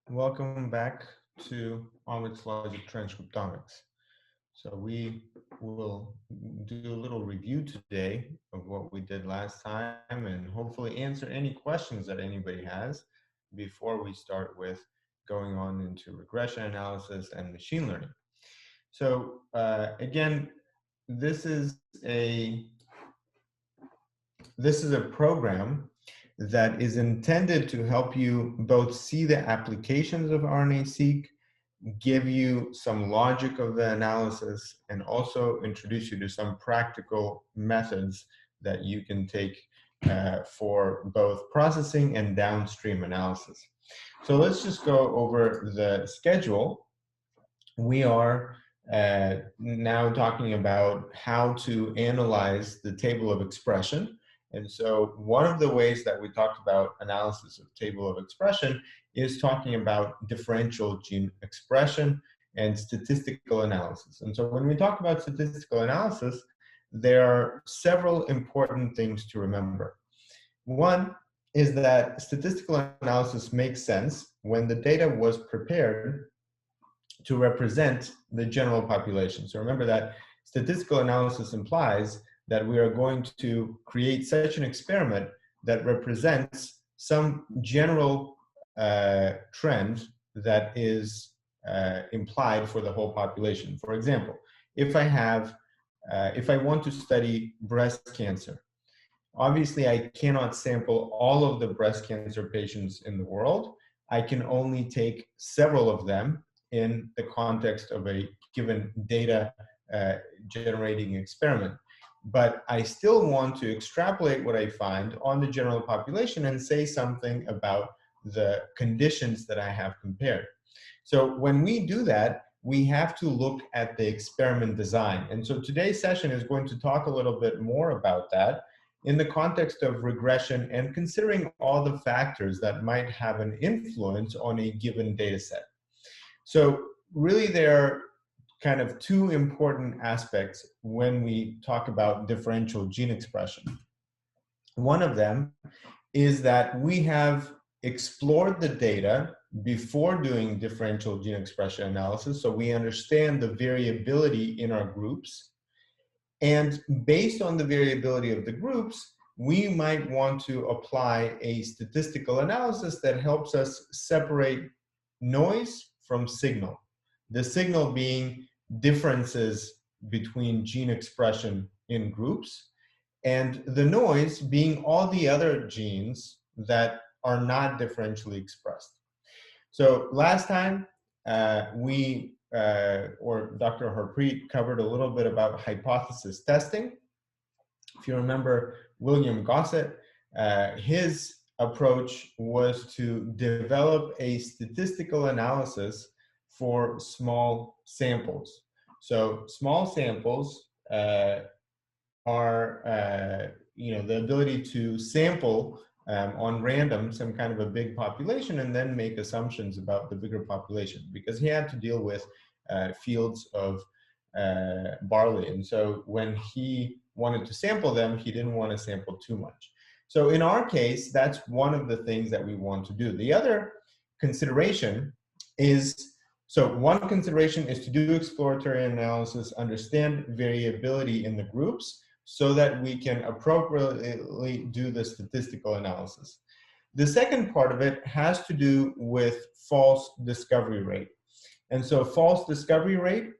Welcome back to OmicsLogic Transcriptomics. So we will do a little review today of what we did last time and hopefully answer any questions that anybody has before we start with going on into regression analysis and machine learning. So again, this is a program that is intended to help you both see the applications of RNA-seq, give you some logic of the analysis, and also introduce you to some practical methods that you can take for both processing and downstream analysis. So let's just go over the schedule. We are now talking about how to analyze the table of expression. And so one of the ways that we talked about analysis of table of expression is talking about differential gene expression and statistical analysis. And so when we talk about statistical analysis, there are several important things to remember. One is that statistical analysis makes sense when the data was prepared to represent the general population. So remember that statistical analysis implies that we are going to create such an experiment that represents some general trend that is implied for the whole population. For example, if I want to study breast cancer, obviously I cannot sample all of the breast cancer patients in the world. I can only take several of them in the context of a given data generating experiment. But I still want to extrapolate what I find on the general population and say something about the conditions that I have compared. So when we do that, we have to look at the experiment design. And so today's session is going to talk a little bit more about that in the context of regression and considering all the factors that might have an influence on a given data set. So really there are kind of two important aspects when we talk about differential gene expression. One of them is that we have explored the data before doing differential gene expression analysis, so we understand the variability in our groups. And based on the variability of the groups, we might want to apply a statistical analysis that helps us separate noise from signal. The signal being differences between gene expression in groups, and the noise being all the other genes that are not differentially expressed. So last time or Dr. Harpreet covered a little bit about hypothesis testing. If you remember William Gossett, his approach was to develop a statistical analysis for small samples. So small samples are, the ability to sample on random some kind of a big population and then make assumptions about the bigger population, because he had to deal with fields of barley. And so when he wanted to sample them, he didn't want to sample too much. So in our case, that's one of the things that we want to do. The other consideration is, so one consideration is to do exploratory analysis, understand variability in the groups so that we can appropriately do the statistical analysis. The second part of it has to do with false discovery rate. And so false discovery rate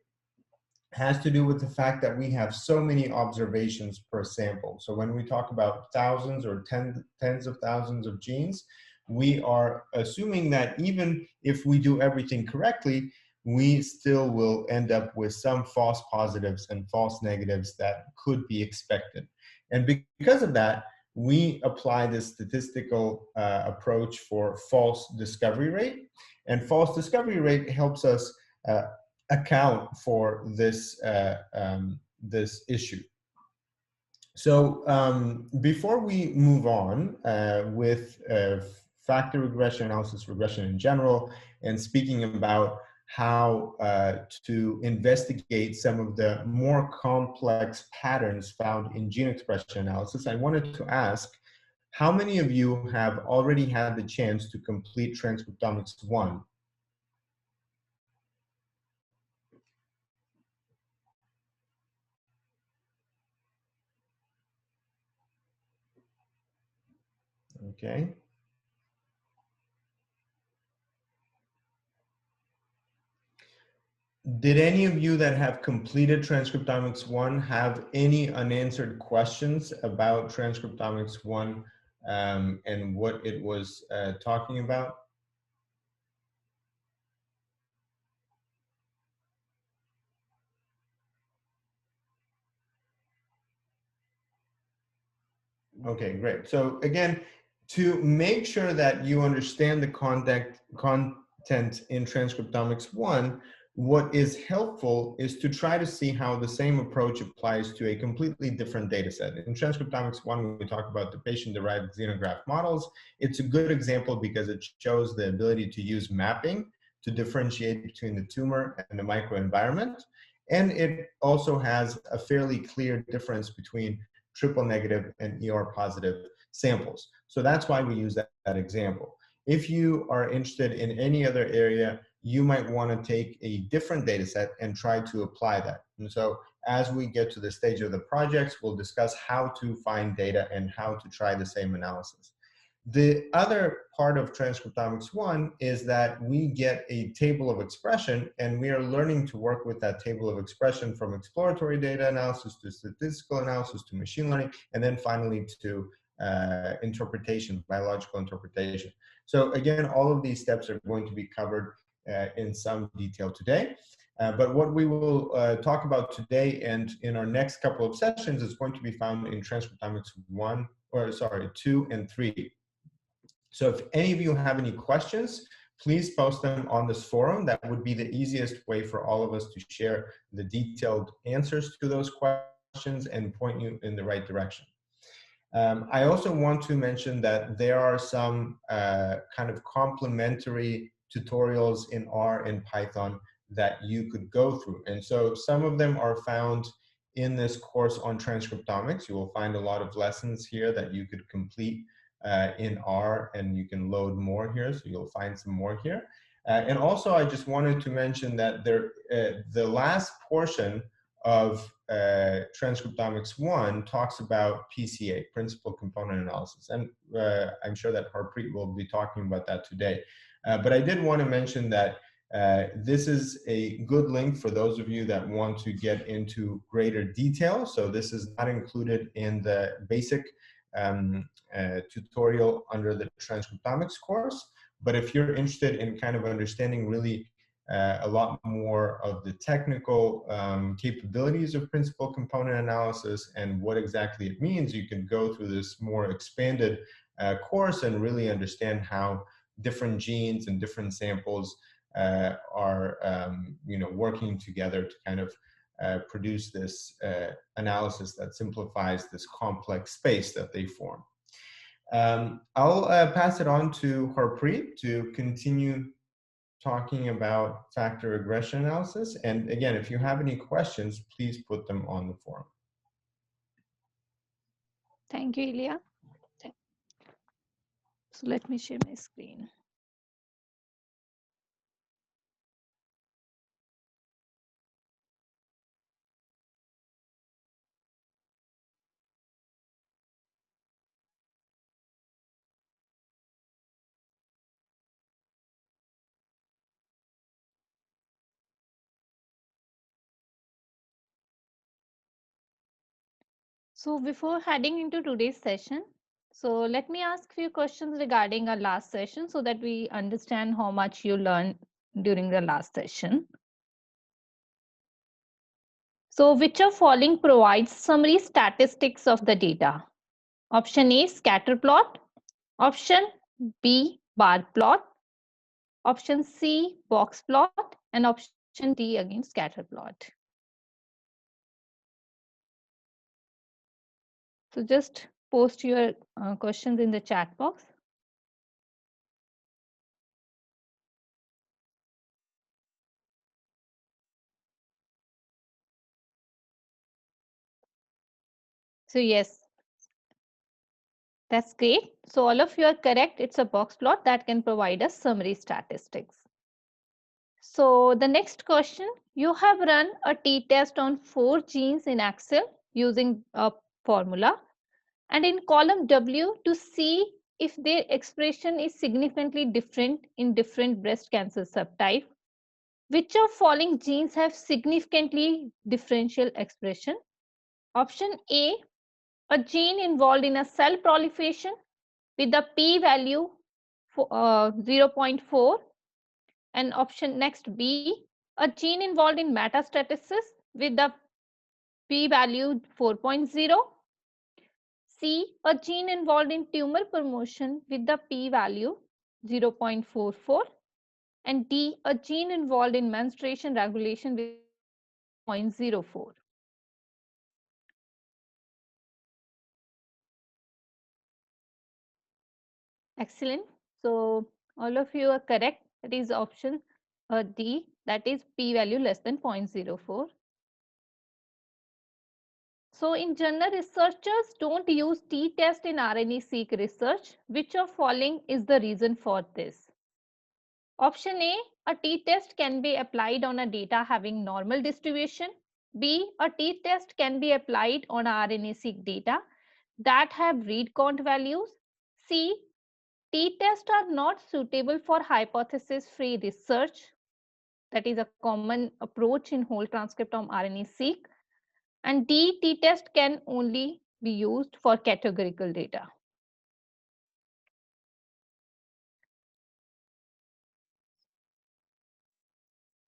has to do with the fact that we have so many observations per sample. So when we talk about thousands or tens of thousands of genes, we are assuming that even if we do everything correctly, we still will end up with some false positives and false negatives that could be expected. And because of that, we apply this statistical approach for false discovery rate. And false discovery rate helps us account for this, this issue. So before we move on with factor regression, analysis regression in general, and speaking about how to investigate some of the more complex patterns found in gene expression analysis, I wanted to ask, how many of you have already had the chance to complete Transcriptomics 1 Okay. Did any of you that have completed Transcriptomics 1 have any unanswered questions about Transcriptomics 1 and what it was talking about? Okay, great. So again, to make sure that you understand the content in Transcriptomics 1, what is helpful is to try to see how the same approach applies to a completely different data set. In Transcriptomics 1, when we talk about the patient-derived xenograft models, it's a good example because it shows the ability to use mapping to differentiate between the tumor and the microenvironment. And it also has a fairly clear difference between triple negative and ER positive samples. So that's why we use that example. If you are interested in any other area, you might want to take a different data set and try to apply that. And so as we get to the stage of the projects, we'll discuss how to find data and how to try the same analysis. The other part of Transcriptomics 1 is that we get a table of expression, and we are learning to work with that table of expression from exploratory data analysis to statistical analysis to machine learning, and then finally to interpretation, biological interpretation. So again, all of these steps are going to be covered in some detail today. But what we will talk about today and in our next couple of sessions is going to be found in Transcriptomics 2 and 3. So if any of you have any questions, please post them on this forum. That would be the easiest way for all of us to share the detailed answers to those questions and point you in the right direction. I also want to mention that there are some kind of complementary tutorials in R and Python that you could go through. And so some of them are found in this course on transcriptomics. You will find a lot of lessons here that you could complete in R, and you can load more here, so you'll find some more here. And also, I just wanted to mention that the last portion of Transcriptomics 1 talks about PCA, Principal Component Analysis, and I'm sure that Harpreet will be talking about that today. But I did want to mention that this is a good link for those of you that want to get into greater detail. So this is not included in the basic tutorial under the Transcriptomics course. But if you're interested in kind of understanding really a lot more of the technical capabilities of principal component analysis and what exactly it means, you can go through this more expanded course and really understand how different genes and different samples are working together to kind of produce this analysis that simplifies this complex space that they form. I'll pass it on to Harpreet to continue talking about factor regression analysis. And again, if you have any questions, please put them on the forum. Thank you, Ilya. So let me share my screen. So before heading into today's session, so let me ask few questions regarding our last session so that we understand how much you learned during the last session. So which of following provides summary statistics of the data? Option A, scatter plot. Option B, bar plot. Option C, box plot. And option D, again, scatter plot. So just post your questions in the chat box. So yes, that's great. So all of you are correct. It's a box plot that can provide us summary statistics. So the next question, you have run a t-test on 4 genes in Excel using a formula. And in column W to see if their expression is significantly different in different breast cancer subtype. Which of following genes have significantly differential expression? Option A gene involved in a cell proliferation with a p-value 0.4, and option next B, a gene involved in metastasis with the p-value 4.0. C, a gene involved in tumor promotion with the p-value 0.44, and D, a gene involved in menstruation regulation with the p-value 0.04. Excellent. So all of you are correct. That is option D, that is p-value less than 0.04. So in general, researchers don't use t-test in RNA-seq research. Which of following is the reason for this? Option a t-test can be applied on a data having normal distribution. B, a t-test can be applied on RNA-seq data that have read count values. C, t-tests are not suitable for hypothesis-free research. That is a common approach in whole transcriptome RNA-seq. And D, t-test can only be used for categorical data.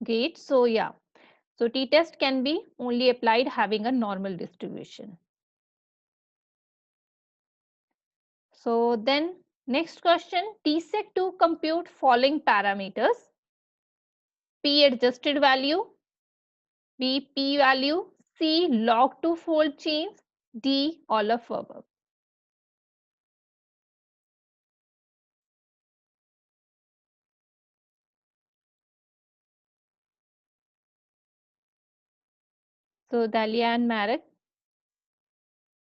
Great. So yeah, so t-test can be only applied having a normal distribution. So then next question, t-sec to compute following parameters: p adjusted value, B p-value, C log2 fold chains, D all of above. So Dahlia and Marek.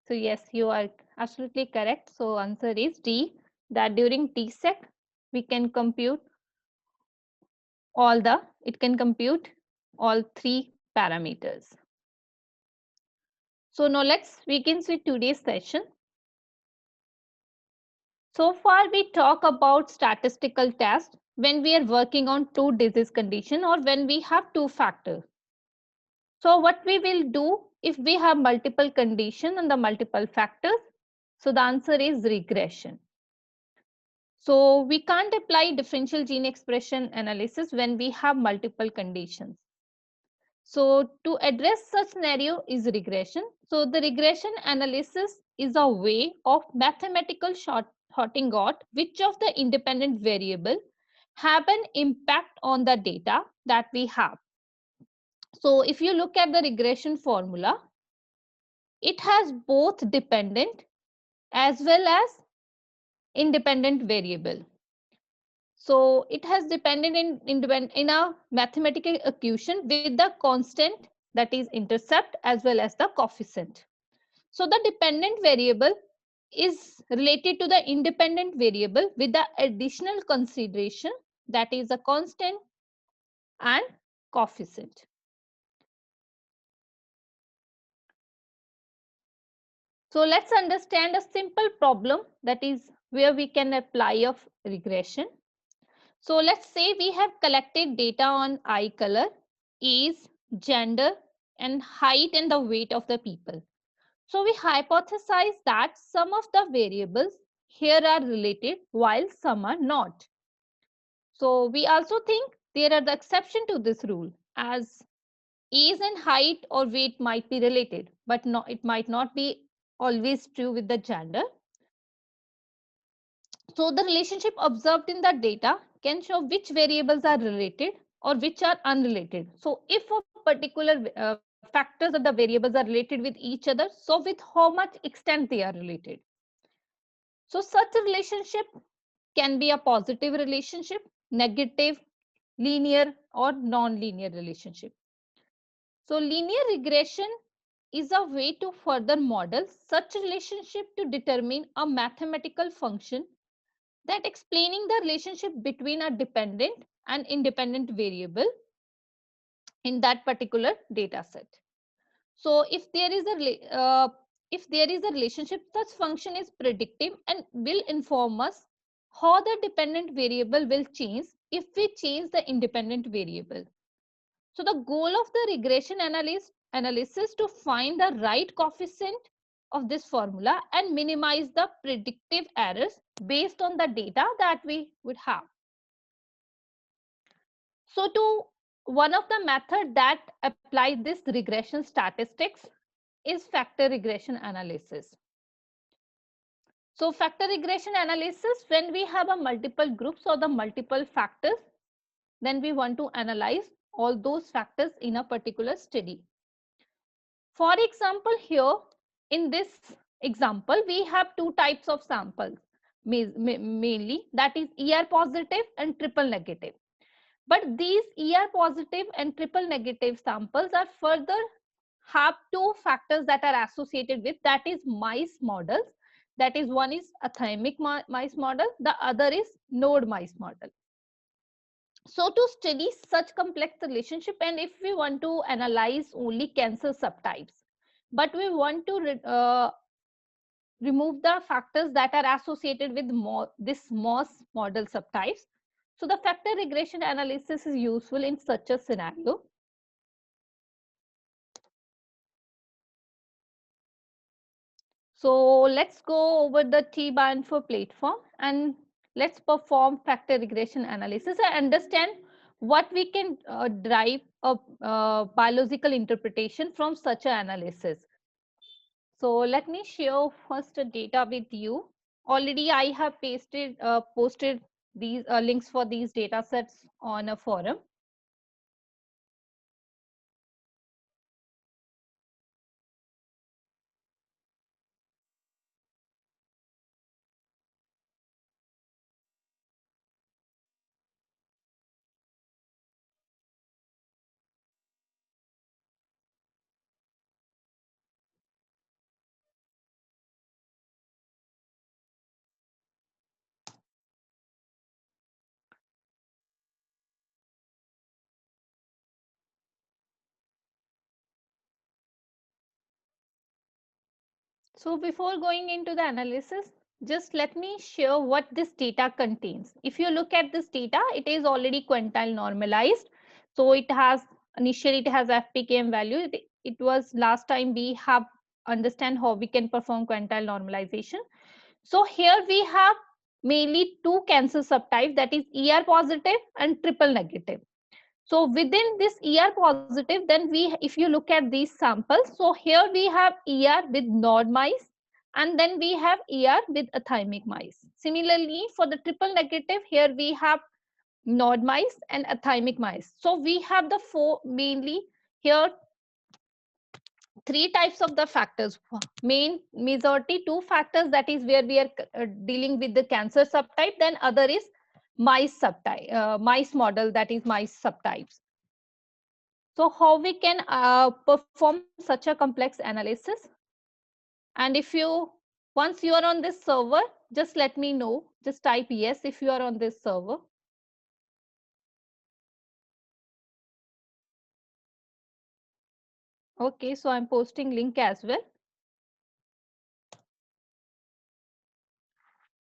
So yes, you are absolutely correct. So answer is D, that during t-sec we can compute it can compute all three parameters. So now let's begin with today's session. So far we talk about statistical test when we are working on two disease condition or when we have two factors. So what we will do if we have multiple condition and the multiple factors? So the answer is regression. So we can't apply differential gene expression analysis when we have multiple conditions. So to address such scenario is regression. So the regression analysis is a way of mathematical sorting out which of the independent variable have an impact on the data that we have. So if you look at the regression formula, it has both dependent as well as independent variable. So it has dependent in a mathematical equation with the constant, that is intercept, as well as the coefficient. So the dependent variable is related to the independent variable with the additional consideration, that is a constant and coefficient. So let's understand a simple problem that is where we can apply a regression. So let's say we have collected data on eye color, age, gender, and height and the weight of the people. So we hypothesize that some of the variables here are related while some are not. So we also think there are the exception to this rule, as age and height or weight might be related, but it might not be always true with the gender. So the relationship observed in the data can show which variables are related or which are unrelated. So if a particular factors of the variables are related with each other, so with how much extent they are related. So such a relationship can be a positive relationship, negative, linear, or non-linear relationship. So linear regression is a way to further model such relationship to determine a mathematical function that explaining the relationship between a dependent and independent variable in that particular data set. So if there is if there is a relationship, such function is predictive and will inform us how the dependent variable will change if we change the independent variable. So the goal of the regression analysis to find the right coefficient of this formula and minimize the predictive errors based on the data that we would have. So one of the method that applies this regression statistics is factor regression analysis. So factor regression analysis, when we have a multiple groups or the multiple factors, then we want to analyze all those factors in a particular study. For example, here in this example, we have two types of samples mainly, that is ER positive and triple negative. But these ER positive and triple negative samples are further have two factors that are associated with, that is mice models. That is, one is athymic mice model, the other is node mice model. So to study such complex relationship, and if we want to analyze only cancer subtypes, but we want to remove the factors that are associated with this mouse model subtypes, so the factor regression analysis is useful in such a scenario. So let's go over the T-Bioinfo platform and let's perform factor regression analysis and understand what we can derive a biological interpretation from such an analysis. So let me share first the data with you. Already I have posted these links for these data sets on a forum. So before going into the analysis, just let me share what this data contains. If you look at this data, it is already quantile normalized. So it has, initially it has FPKM value. It was last time we have understand how we can perform quantile normalization. So here we have mainly two cancer subtypes, that is ER positive and triple negative. So within this ER positive, then if you look at these samples, so here we have ER with node mice, and then we have ER with athymic mice. Similarly, for the triple negative, here we have node mice and athymic mice. So we have the four mainly here three types of the factors. Main majority two factors, that is where we are dealing with the cancer subtype. Then other is mice subtype, mice model, that is mice subtypes. So how we can perform such a complex analysis? And if you, once you are on this server, just let me know, just type yes if you are on this server. Okay, so I'm posting link as well.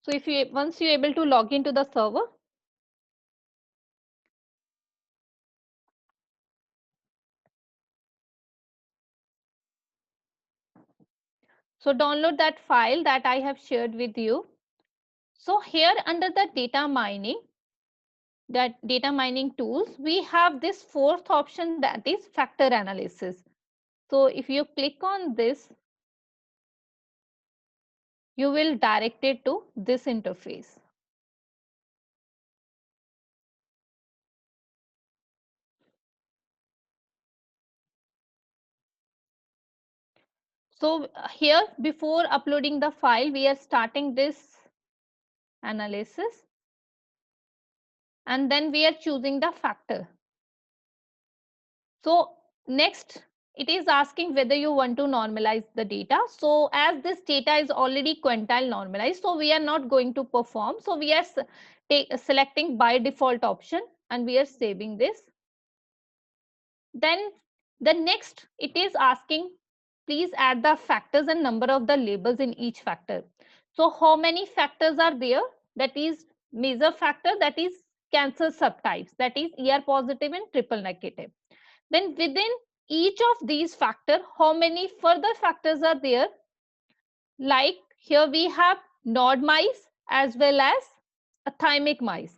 So if you, once you're able to log into the server, so download that file that I have shared with you. So here under the data mining, that data mining tools, we have this fourth option, that is factor analysis. So if you click on this, you will direct it to this interface. So here, before uploading the file, we are starting this analysis, and then we are choosing the factor. So next, it is asking whether you want to normalize the data. So as this data is already quantile normalized, so we are not going to perform. So we are selecting by default option, and we are saving this. Then the next, it is asking please add the factors and number of the labels in each factor. So how many factors are there? That is major factor, that is cancer subtypes, that is ER positive and triple negative. Then within each of these factor, how many further factors are there? Like here we have nod mice as well as thymic mice.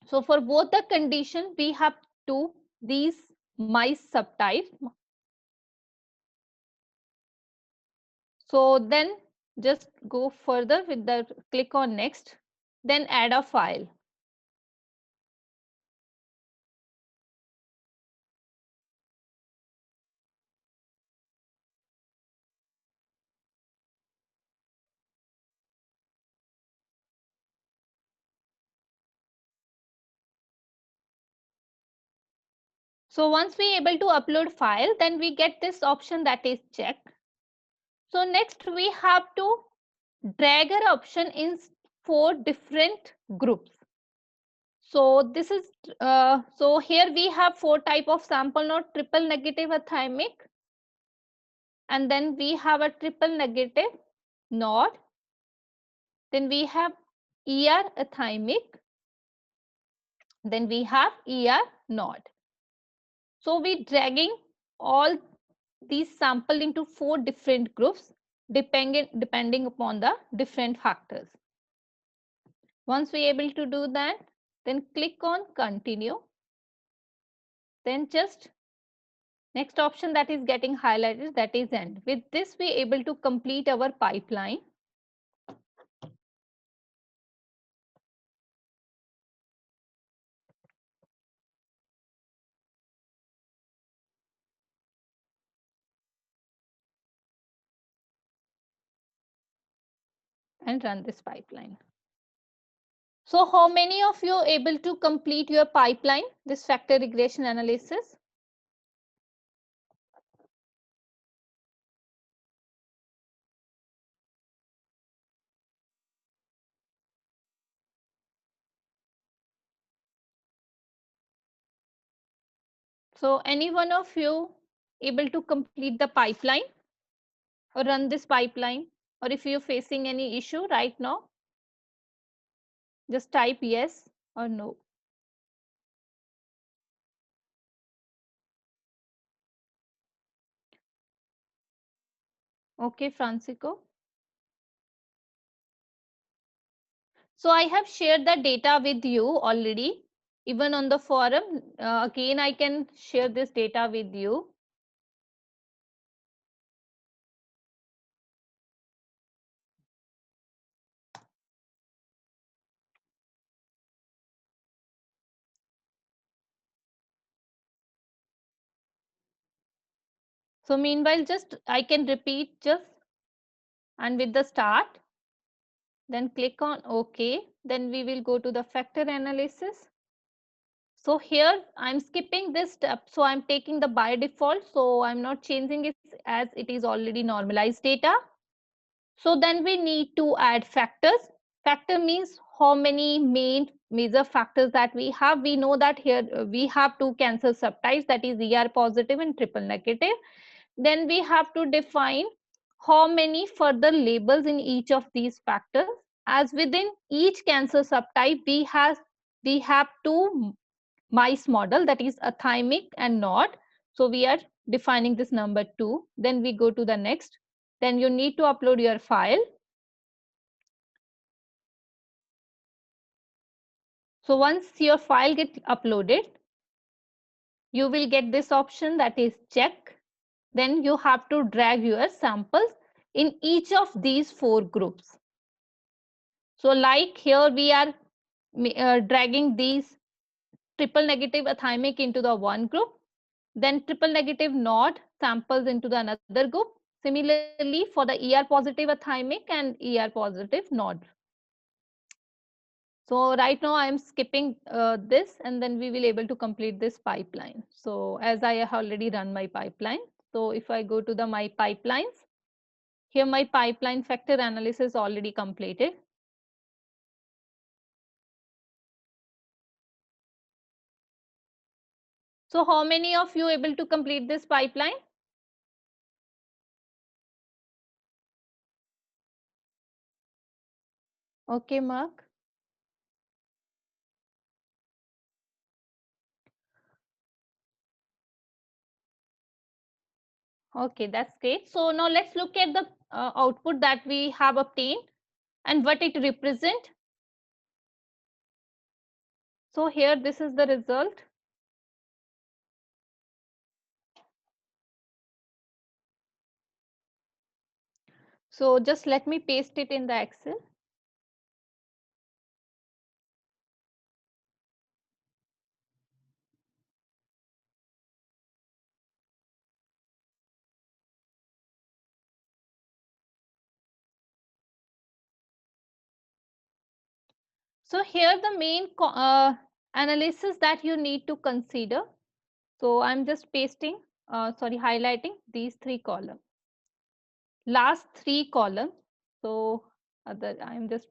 So for both the condition, we have these mice subtypes. So then just go further with the click on next, then add a file. So once we able to upload file, then we get this option that is check. So next we have to drag our option in 4 different groups. So this is so here we have 4 type of sample node: triple negative thymic, and then we have a triple negative nod, then we have ER thymic, then we have ER nod. So we dragging all these sample into 4 different groups depending upon the different factors. Once we able to do that, then click on continue. Then just next option that is getting highlighted, that is end. With this we able to complete our pipeline. And run this pipeline. So how many of you able to complete your pipeline, this factor regression analysis? So any one of you able to complete the pipeline or run this pipeline? Or if you're facing any issue right now, just type yes or no. Okay, Francisco. So I have shared the data with you already, even on the forum. Again, I can share this data with you. So meanwhile, just I can repeat just and with the start, then click on OK. Then we will go to the factor analysis. So here I'm skipping this step. So I'm taking the by default. So I'm not changing it as it is already normalized data. So then we need to add factors. Factor means how many main major factors that we have. We know that here we have 2 cancer subtypes, that is ER positive and triple negative. Then we have to define how many further labels in each of these factors. As within each cancer subtype, we have 2 mice model, that is a thymic and nod. So we are defining this number 2. Then we go to the next. Then you need to upload your file. So once your file gets uploaded, you will get this option that is check. Then you have to drag your samples in each of these 4 groups. So like here we are dragging these triple negative thymic into the one group, then triple negative nod samples into the another group. Similarly for the ER positive thymic and ER positive nod. So right now I am skipping this, and then we will able to complete this pipeline. So as I have already run my pipeline, so if I go to my pipelines, here my pipeline factor analysis already completed. So how many of you able to complete this pipeline? Okay, Mark. Okay, that's great. So now let's look at the output that we have obtained and what it represent. So here, this is the result. So just let me paste it in the Excel. So here the main analysis that you need to consider. So I'm just pasting, highlighting these three columns. Last three columns. So I'm just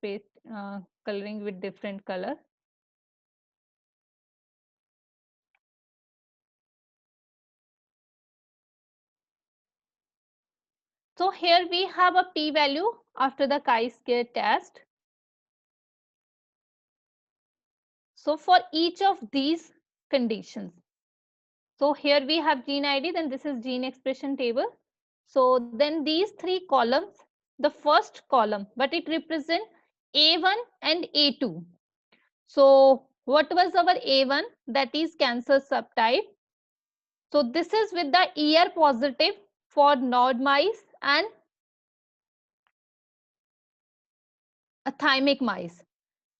coloring with different color. So here we have a p-value after the chi-square test. So for each of these conditions, so here we have gene ID, then this is gene expression table. So then these three columns, the first column, but it represents A1 and A2. So what was our A1? That is cancer subtype. So this is with the ER positive for nod mice and thymic mice.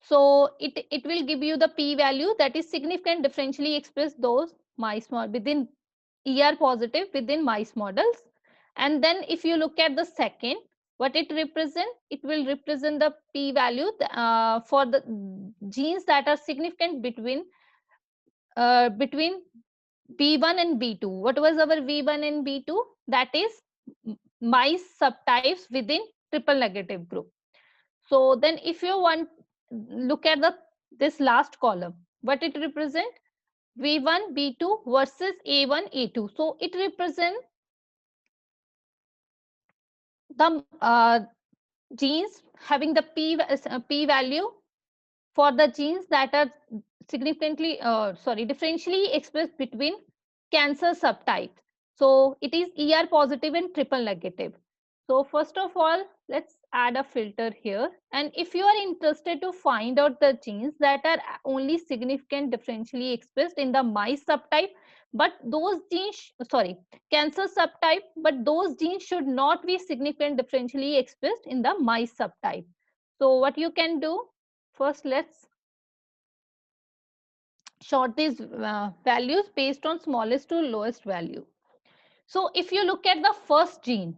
So it will give you the p-value that is significant differentially express those mice within ER positive within mice models. And then if you look at the second, what it represent, it will represent the p-value for the genes that are significant between B1 and B2. What was our V1 and B2? That is mice subtypes within triple negative group. So then if you want look at this last column, what it represent? V1, B2 versus A1, A2. So it represents the genes having the p value for the genes that are significantly differentially expressed between cancer subtypes. So it is ER positive and triple negative. So first of all, let's add a filter here. And if you are interested to find out the genes that are only significant differentially expressed in the mice subtype, but those genes, cancer subtype, but those genes should not be significant differentially expressed in the mice subtype. So what you can do, first let's sort these values based on smallest to lowest value. So if you look at the first gene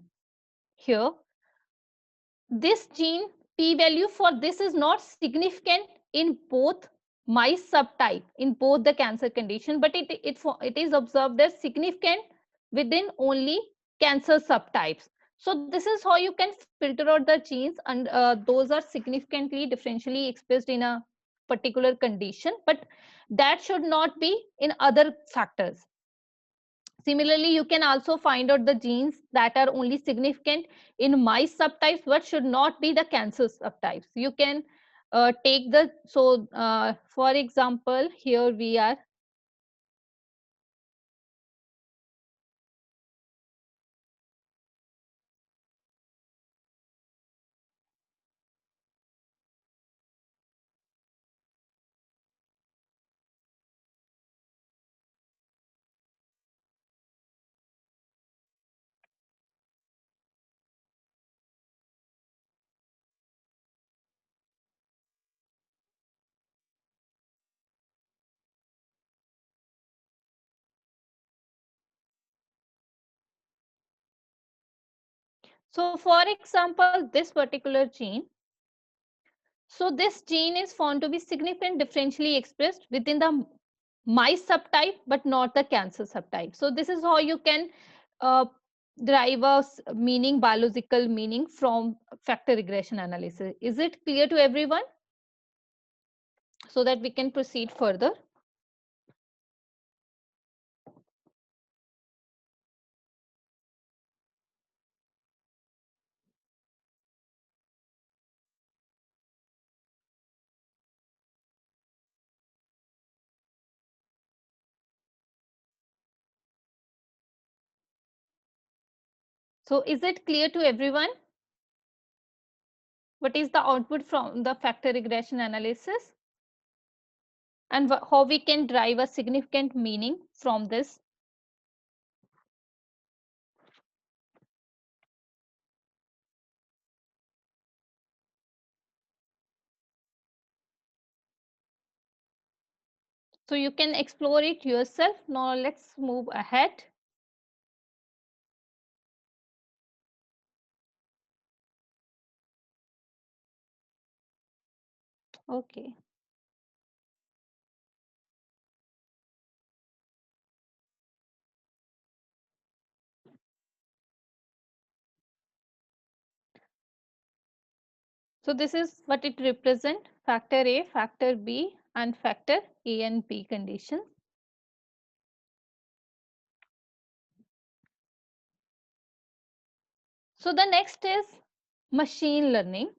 here, this gene p-value for this is not significant in both mice subtype, in both the cancer condition, but it is observed as significant within only cancer subtypes. So this is how you can filter out the genes, and those are significantly differentially expressed in a particular condition, but that should not be in other factors. Similarly, you can also find out the genes that are only significant in mice subtypes, but should not be the cancer subtypes. You can take the, for example, here we are. So for example, this particular gene, so this gene is found to be significant differentially expressed within the mice subtype, but not the cancer subtype. So this is how you can uh, derive a meaning, biological meaning from factor regression analysis. Is it clear to everyone? So that we can proceed further. So is it clear to everyone? What is the output from the factor regression analysis? And how we can derive a significant meaning from this? So you can explore it yourself. Now let's move ahead. Okay. So this is what it represents: factor A, factor B, and factor A and B conditions. So the next is machine learning.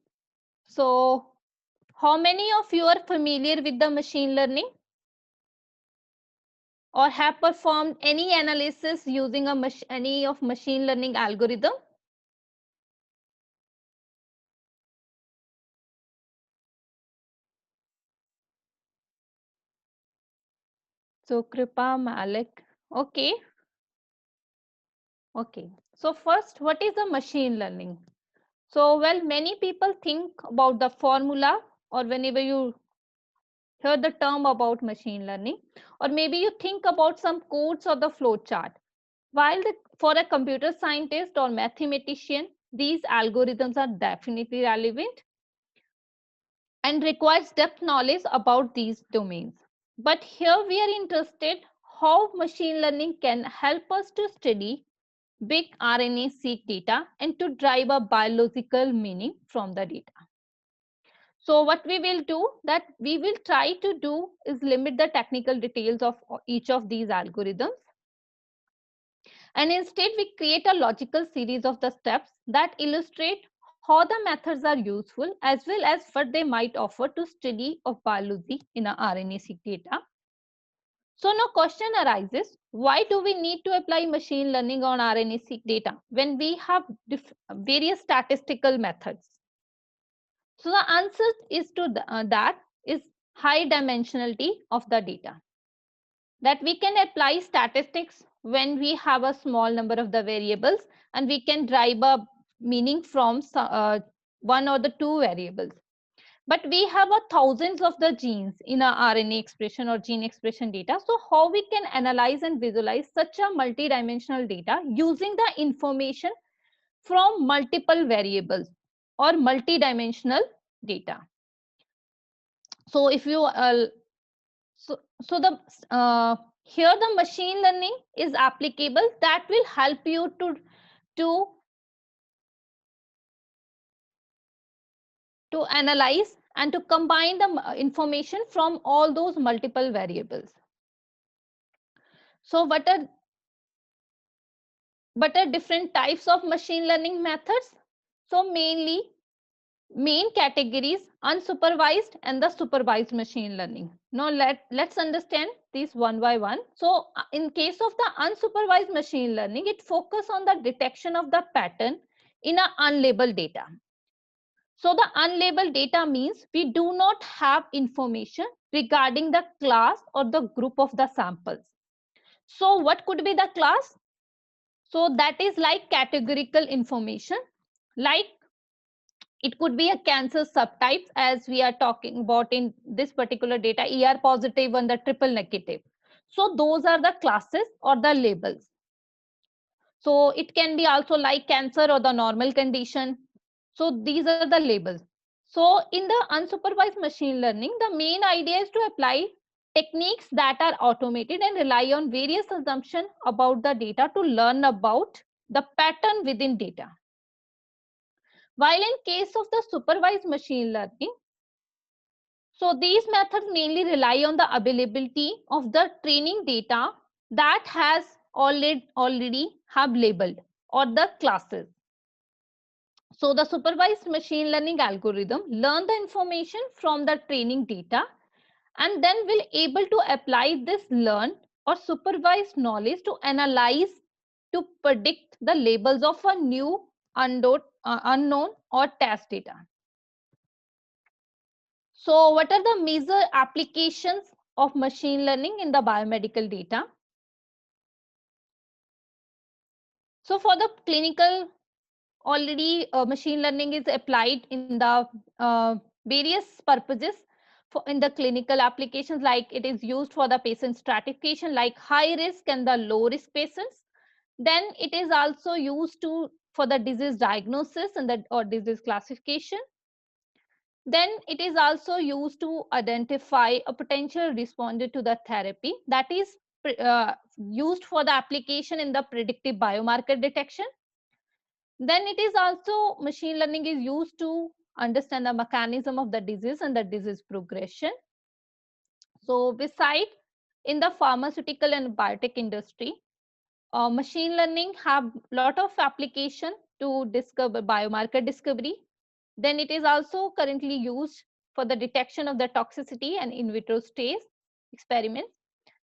So how many of you are familiar with the machine learning or have performed any analysis using any of machine learning algorithm? So Kripa, Malik. Okay. Okay. So first, what is the machine learning? So, well, many people think about the formula, or whenever you hear the term about machine learning, or maybe you think about some codes or the flow chart. While for a computer scientist or mathematician, these algorithms are definitely relevant and requires depth knowledge about these domains. But here we are interested how machine learning can help us to study big RNA-seq data and to drive a biological meaning from the data. So what we will do, that we will try to do is limit the technical details of each of these algorithms. And instead we create a logical series of the steps that illustrate how the methods are useful as well as what they might offer to study of biology in a RNA-seq data. So now question arises, why do we need to apply machine learning on RNA-seq data when we have various statistical methods? So the answer is to that is high dimensionality of the data. That we can apply statistics when we have a small number of the variables and we can derive a meaning from one or the two variables. But we have a thousands of the genes in our RNA expression or gene expression data. So how we can analyze and visualize such a multidimensional data using the information from multiple variables or multidimensional data. So if you so the here the machine learning is applicable, that will help you to analyze and to combine the information from all those multiple variables. So what are different types of machine learning methods? So main categories: unsupervised and the supervised machine learning. Now let's understand these one by one. So in case of the unsupervised machine learning, it focuses on the detection of the pattern in a unlabeled data. So the unlabeled data means we do not have information regarding the class or the group of the samples. So what could be the class? So that is like categorical information, like it could be a cancer subtypes as we are talking about in this particular data, ER positive and the triple negative. So those are the classes or the labels. So it can be also like cancer or the normal condition. So these are the labels. So in the unsupervised machine learning, the main idea is to apply techniques that are automated and rely on various assumptions about the data to learn about the pattern within data. While in case of the supervised machine learning, so these methods mainly rely on the availability of the training data that has already have labeled or the classes. So the supervised machine learning algorithm learn the information from the training data and then will able to apply this learned or supervised knowledge to analyze to predict the labels of a new unknown or test data. So what are the major applications of machine learning in the biomedical data? So for the clinical, already machine learning is applied in the various purposes in the clinical applications, like it is used for the patient stratification, like high risk and the low risk patients. Then it is also used for the disease diagnosis and the or disease classification. Then it is also used to identify a potential responder to the therapy, that is used for the application in the predictive biomarker detection. Then it is also, machine learning is used to understand the mechanism of the disease and the disease progression. So beside, in the pharmaceutical and biotech industry, machine learning have lot of application to discover biomarker discovery. Then it is also currently used for the detection of the toxicity and in vitro stage experiments.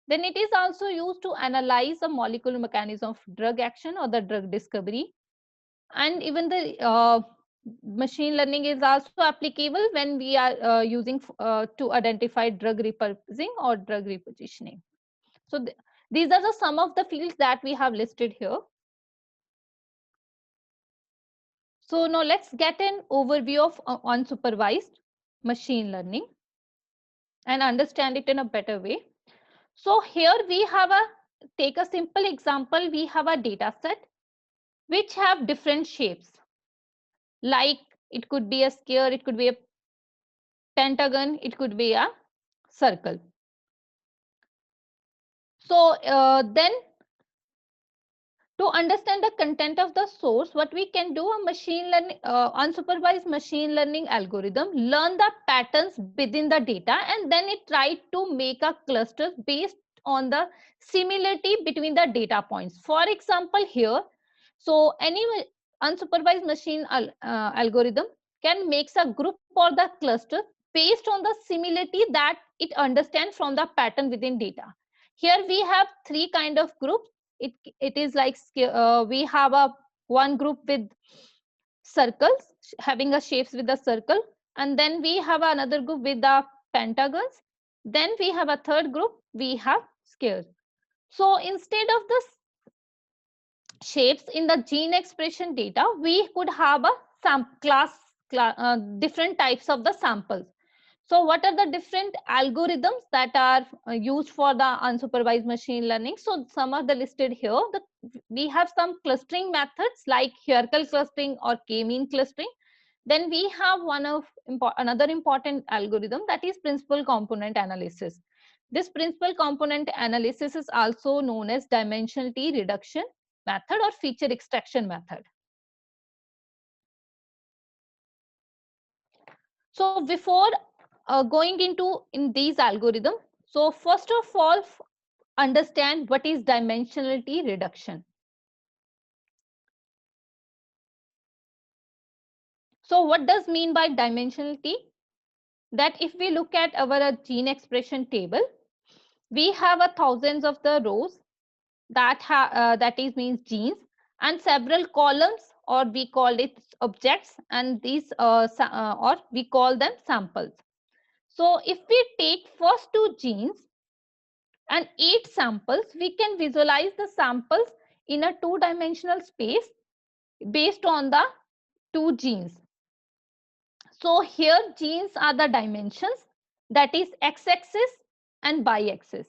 Then it is also used to analyze the molecular mechanism of drug action or the drug discovery. And even the machine learning is also applicable when we are using to identify drug repurposing or drug repositioning. So these are some of the fields that we have listed here. So now let's get an overview of unsupervised machine learning and understand it in a better way. So here we have take a simple example. We have a data set which have different shapes, like it could be a sphere, it could be a pentagon, it could be a circle. So then to understand the content of the source, what we can do, a machine learning, unsupervised machine learning algorithm learn the patterns within the data, and then it try to make a cluster based on the similarity between the data points. For example, here, so any unsupervised machine algorithm can make a group or the cluster based on the similarity that it understands from the pattern within data. Here we have three kind of groups. It is like we have a one group with circles, having a shapes with the circle, and then we have another group with the pentagons. Then we have a third group, we have squares. So instead of the shapes in the gene expression data, we could have a different types of the samples. So what are the different algorithms that are used for the unsupervised machine learning? So some are the listed here. We have some clustering methods like hierarchical clustering or k-mean clustering. Then we have another important algorithm, that is principal component analysis. This principal component analysis is also known as dimensionality reduction method or feature extraction method. So before going in these algorithms, so first of all, understand what is dimensionality reduction. So what does mean by dimensionality? That if we look at our gene expression table, we have thousands of the rows that means genes, and several columns, or we call it objects, and these or we call them samples. So if we take first two genes and 8 samples, we can visualize the samples in a two-dimensional space based on the two genes. So here genes are the dimensions, that is x-axis and y-axis.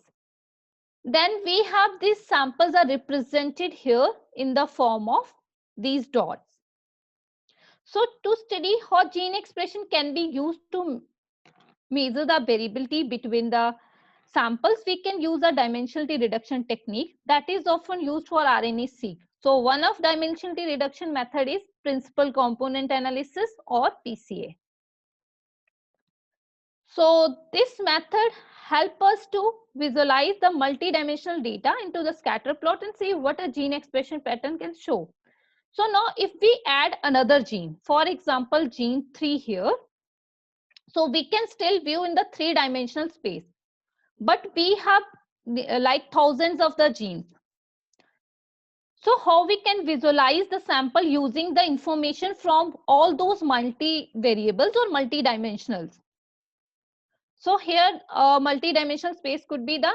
Then we have these samples are represented here in the form of these dots. So to study how gene expression can be used to measure the variability between the samples, we can use a dimensionality reduction technique that is often used for RNA-seq. So one of dimensionality reduction method is principal component analysis or PCA. So this method helps us to visualize the multi-dimensional data into the scatter plot and see what a gene expression pattern can show. So now if we add another gene, for example, gene 3 here, so we can still view in the three-dimensional space, but we have like thousands of the genes. So how we can visualize the sample using the information from all those multi-variables or multi-dimensionals? So here multi-dimensional space could be the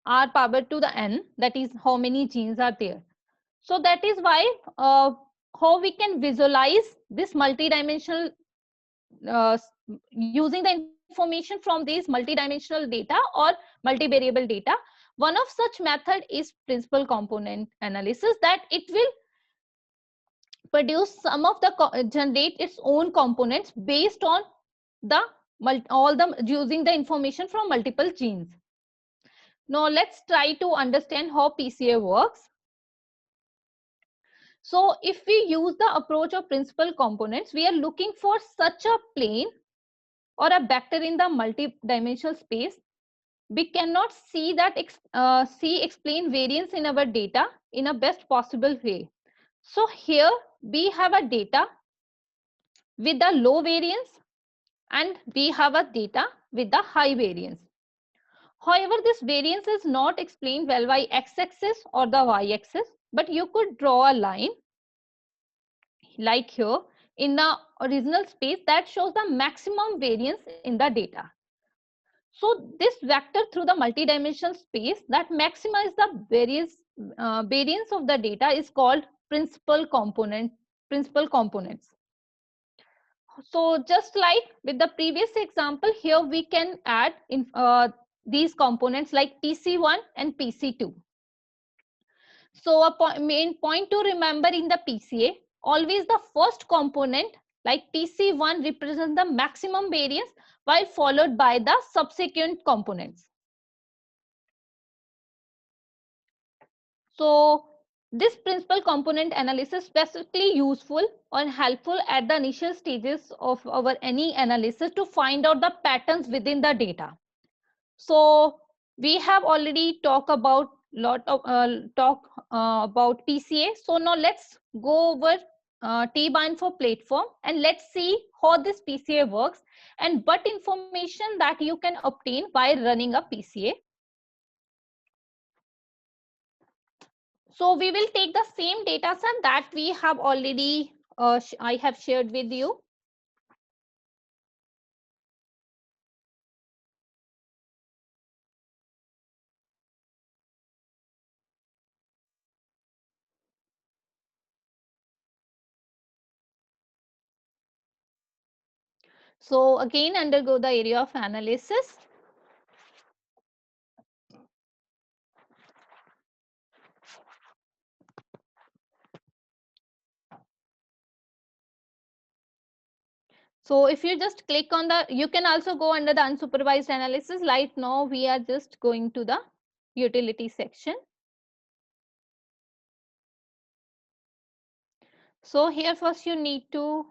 r power to the n, that is how many genes are there. So that is why how we can visualize this multi-dimensional using the information from these multi-dimensional data or multivariable data. One of such method is principal component analysis, that it will produce some of the generate its own components based on the all the using the information from multiple genes. Now let's try to understand how PCA works. So if we use the approach of principal components, we are looking for such a plane or a vector in the multi-dimensional space. We cannot see that explain variance in our data in a best possible way. So here we have a data with the low variance and we have a data with the high variance. However, this variance is not explained well by x-axis or the y-axis, but you could draw a line like here in the original space that shows the maximum variance in the data. So this vector through the multidimensional space that maximizes the variance of the data is called principal components. So just like with the previous example, here we can add in these components like PC1 and PC2. So a main point to remember in the PCA, always the first component like PC1 represents the maximum variance while followed by the subsequent components. So this principal component analysis is specifically useful or helpful at the initial stages of our any analysis to find out the patterns within the data. So we have already talked about about PCA. So now let's go over T-bind for platform and let's see how this PCA works and what information that you can obtain by running a PCA. So we will take the same data set that we have already I have shared with you. So again, undergo the area of analysis. So if you just click on the, you can also go under the unsupervised analysis. Right now we are just going to the utility section. So here first you need to,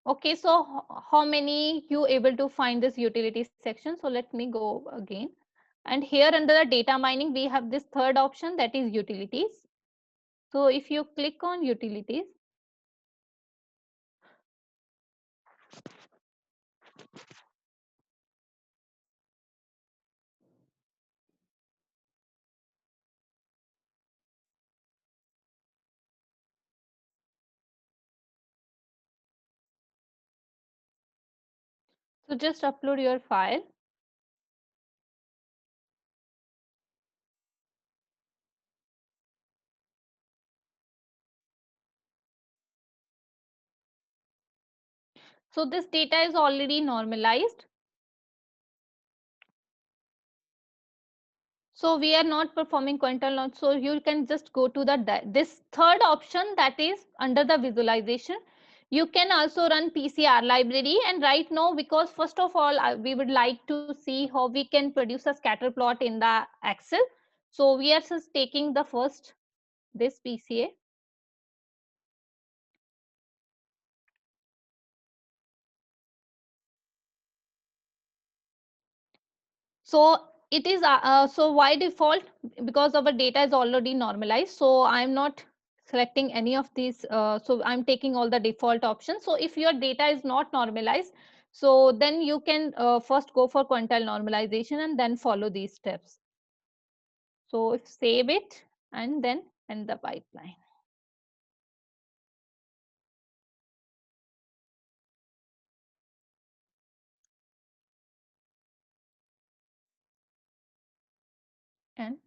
okay, so how many you able to find this utility section? So let me go again. And here under the data mining, we have this third option, that is utilities. So if you click on utilities, so just upload your file. So this data is already normalized. So we are not performing quantum launch. So you can just go to the this third option, that is under the visualization. You can also run PCR library. And right now, because first of all, we would like to see how we can produce a scatter plot in the Excel. So we are just taking the first this PCA. So it is so why default, because our data is already normalized. So I'm not selecting any of these. So I'm taking all the default options. So if your data is not normalized, so then you can first go for quantile normalization and then follow these steps. So if save it and then end the pipeline. And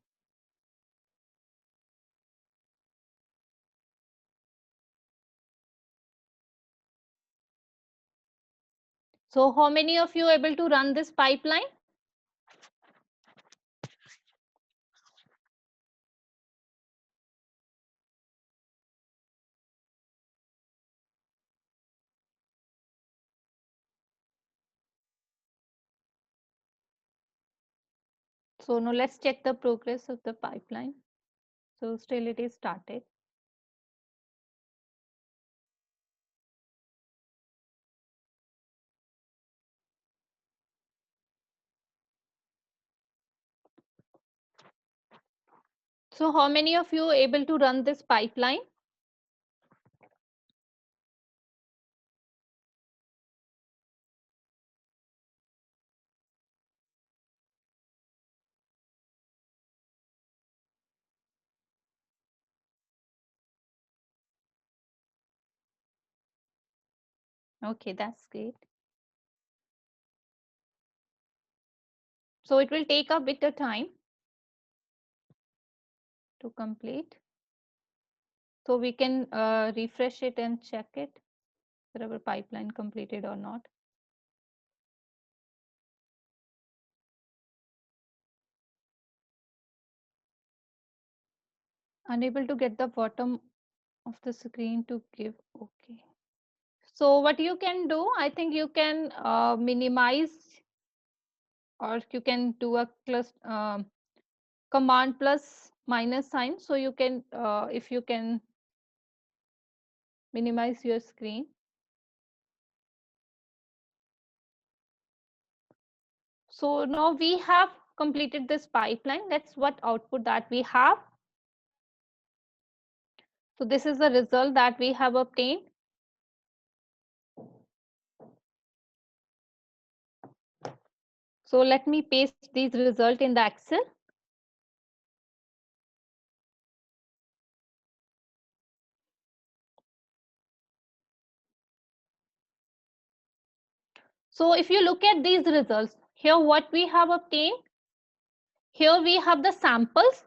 so how many of you are able to run this pipeline? So now let's check the progress of the pipeline. So still it is started. So how many of you are able to run this pipeline? Okay, that's great. So it will take a bit of time to complete. So we can refresh it and check it, whether our pipeline completed or not. Unable to get the bottom of the screen to give. Okay. So what you can do, I think you can minimize, or you can do a command plus minus sign. So you can, if you can minimize your screen. So now we have completed this pipeline. That's what output that we have. So this is the result that we have obtained. So let me paste these results in the Excel. So if you look at these results, here what we have obtained, here we have the samples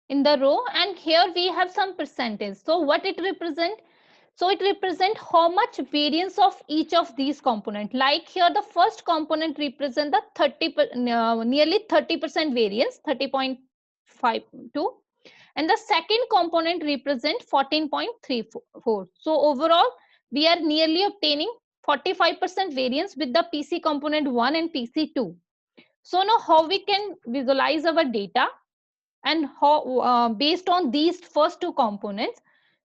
in the row, and here we have some percentage. So what it represent? So it represent how much variance of each of these component. Like here the first component represent the 30 nearly 30% variance, 30.52, and the second component represent 14.34. So overall we are nearly obtaining 45% variance with the PC component 1 and PC2. So now how we can visualize our data, and how based on these first two components.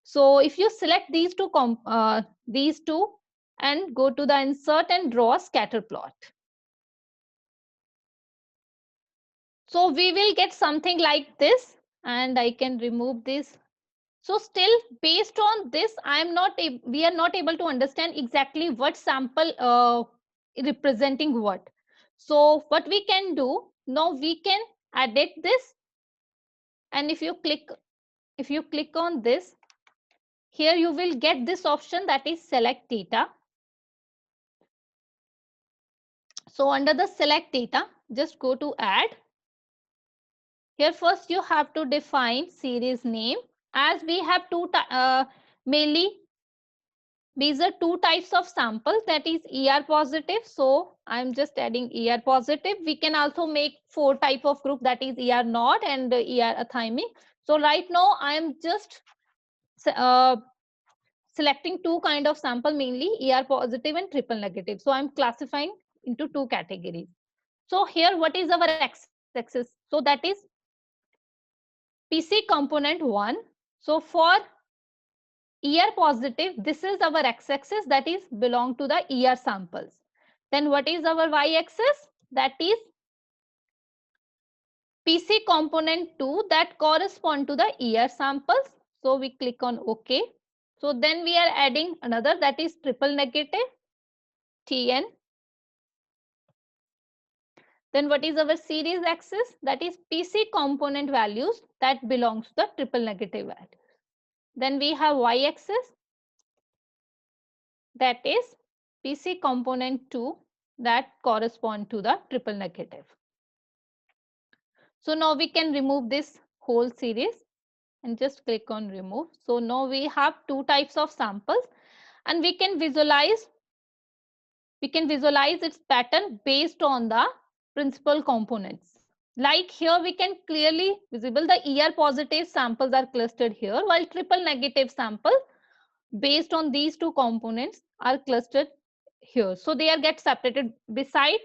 So if you select these two and go to the insert and draw a scatter plot, so we will get something like this, and I can remove this. So still based on this, we are not able to understand exactly what sample representing what. So what we can do now, we can edit this, and if you click on this, here you will get this option, that is select data. So under the select data, just go to add. Here first you have to define series name, as we have mainly these are two types of samples, that is ER positive. So I'm just adding ER positive. We can also make 4 type of group, that is ER not and ER athymic. So right now I am just selecting two kind of sample, mainly ER positive and triple negative. So I'm classifying into two categories. So here what is our x-axis? So that is PC component 1. So for ER positive, this is our x-axis, that is belong to the ER samples. Then what is our y-axis? That is PC component 2, that correspond to the ER samples. So we click on OK. So then we are adding another, that is triple negative TN. Then what is our series axis? That is PC component values that belongs to the triple negative values. Then we have y-axis, that is PC component 2 that correspond to the triple negative. So now we can remove this whole series and just click on remove. So now we have two types of samples, and we can visualize its pattern based on the principal components. Like here we can clearly visible the ER positive samples are clustered here, while triple negative samples based on these two components are clustered here. So they are get separated. Beside,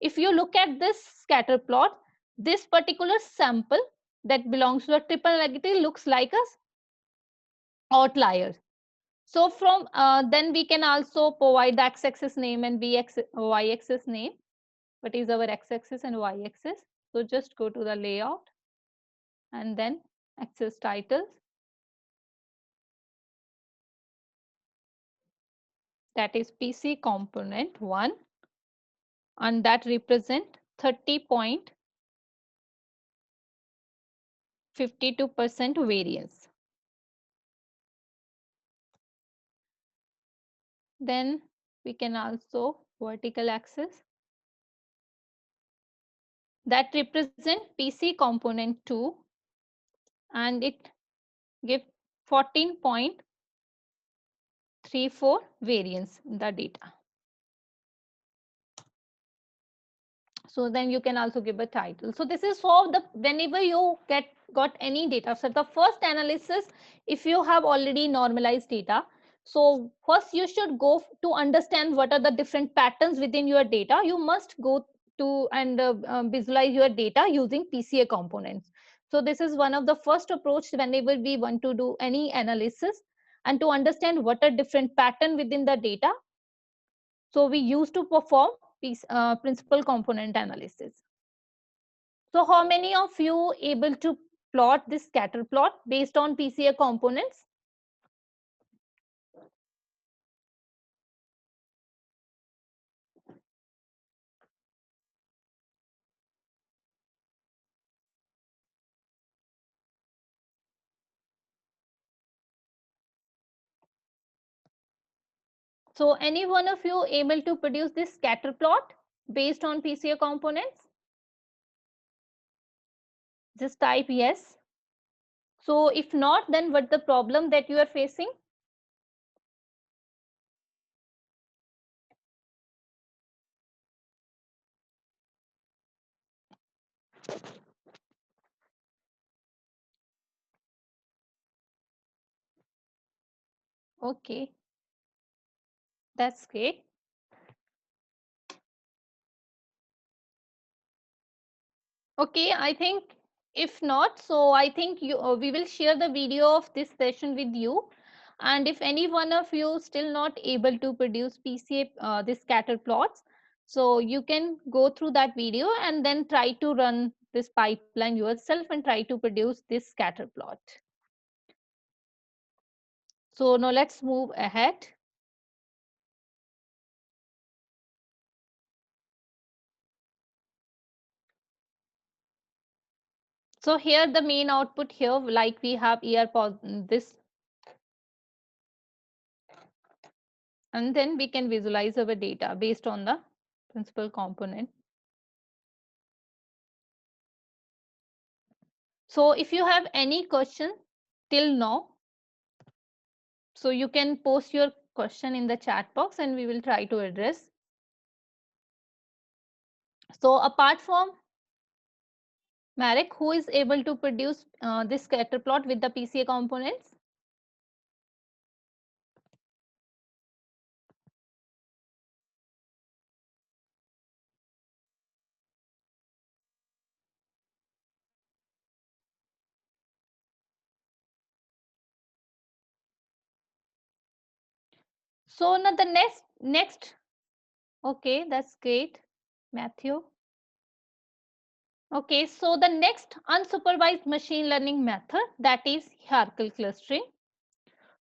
if you look at this scatter plot, this particular sample that belongs to a triple negative looks like a outlier. So from then we can also provide the x-axis name and y-axis name. What is our x-axis and y-axis? So just go to the layout and then axis titles. That is PC component 1, and that represent 30.52% variance. Then we can also vertical axis that represent PC component 2, and it give 14.34 variance in the data. So then you can also give a title. So this is for the whenever you got any data. So the first analysis, if you have already normalized data, so first you should go to understand what are the different patterns within your data. You must go to and visualize your data using PCA components. So this is one of the first approach whenever we want to do any analysis and to understand what are different pattern within the data. So we used to perform principal component analysis. So how many of you able to plot this scatter plot based on PCA components? So any one of you able to produce this scatter plot based on PCA components? Just type yes. So if not, then what the problem that you are facing? Okay, that's great. Okay, I think if not, so I think we will share the video of this session with you. And if any one of you still not able to produce PCA, this scatter plots, so you can go through that video and then try to run this pipeline yourself and try to produce this scatter plot. So now let's move ahead. So here the main output here, like we have here this, and then we can visualize our data based on the principal component. So if you have any question till now, so you can post your question in the chat box and we will try to address. So apart from Marek, who is able to produce this scatter plot with the PCA components? So now the next, okay, that's great, Matthew. Okay, so the next unsupervised machine learning method, that is hierarchical clustering.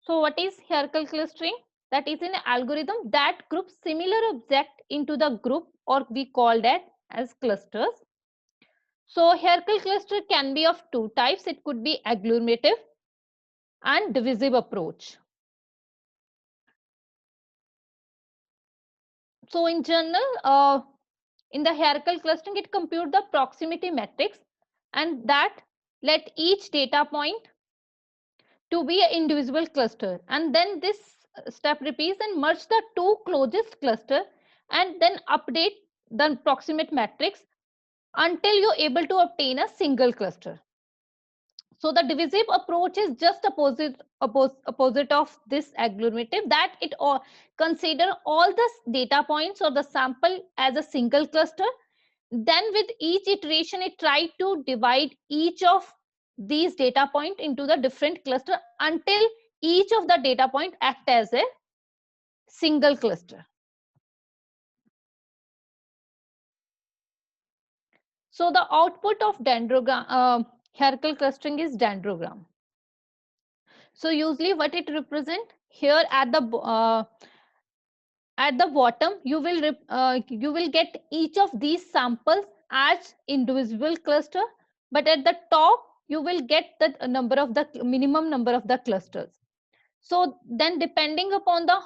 So what is hierarchical clustering? That is an algorithm that groups similar object into the group, or we call that as clusters. So hierarchical cluster can be of two types. It could be agglutinative and divisive approach. So in general, in the hierarchical clustering, it computes the proximity matrix and that let each data point to be an individual cluster, and then this step repeats and merge the two closest cluster and then update the approximate matrix until you're able to obtain a single cluster. So the divisive approach is just opposite of this aggluterative, that it consider all the data points or the sample as a single cluster. Then with each iteration, it try to divide each of these data point into the different cluster until each of the data point act as a single cluster. So the output of dendrogram, hierarchical clustering is dendrogram. So usually what it represent here at the bottom, you will get each of these samples as individual cluster, but at the top you will get the number of the minimum number of the clusters. So then depending upon the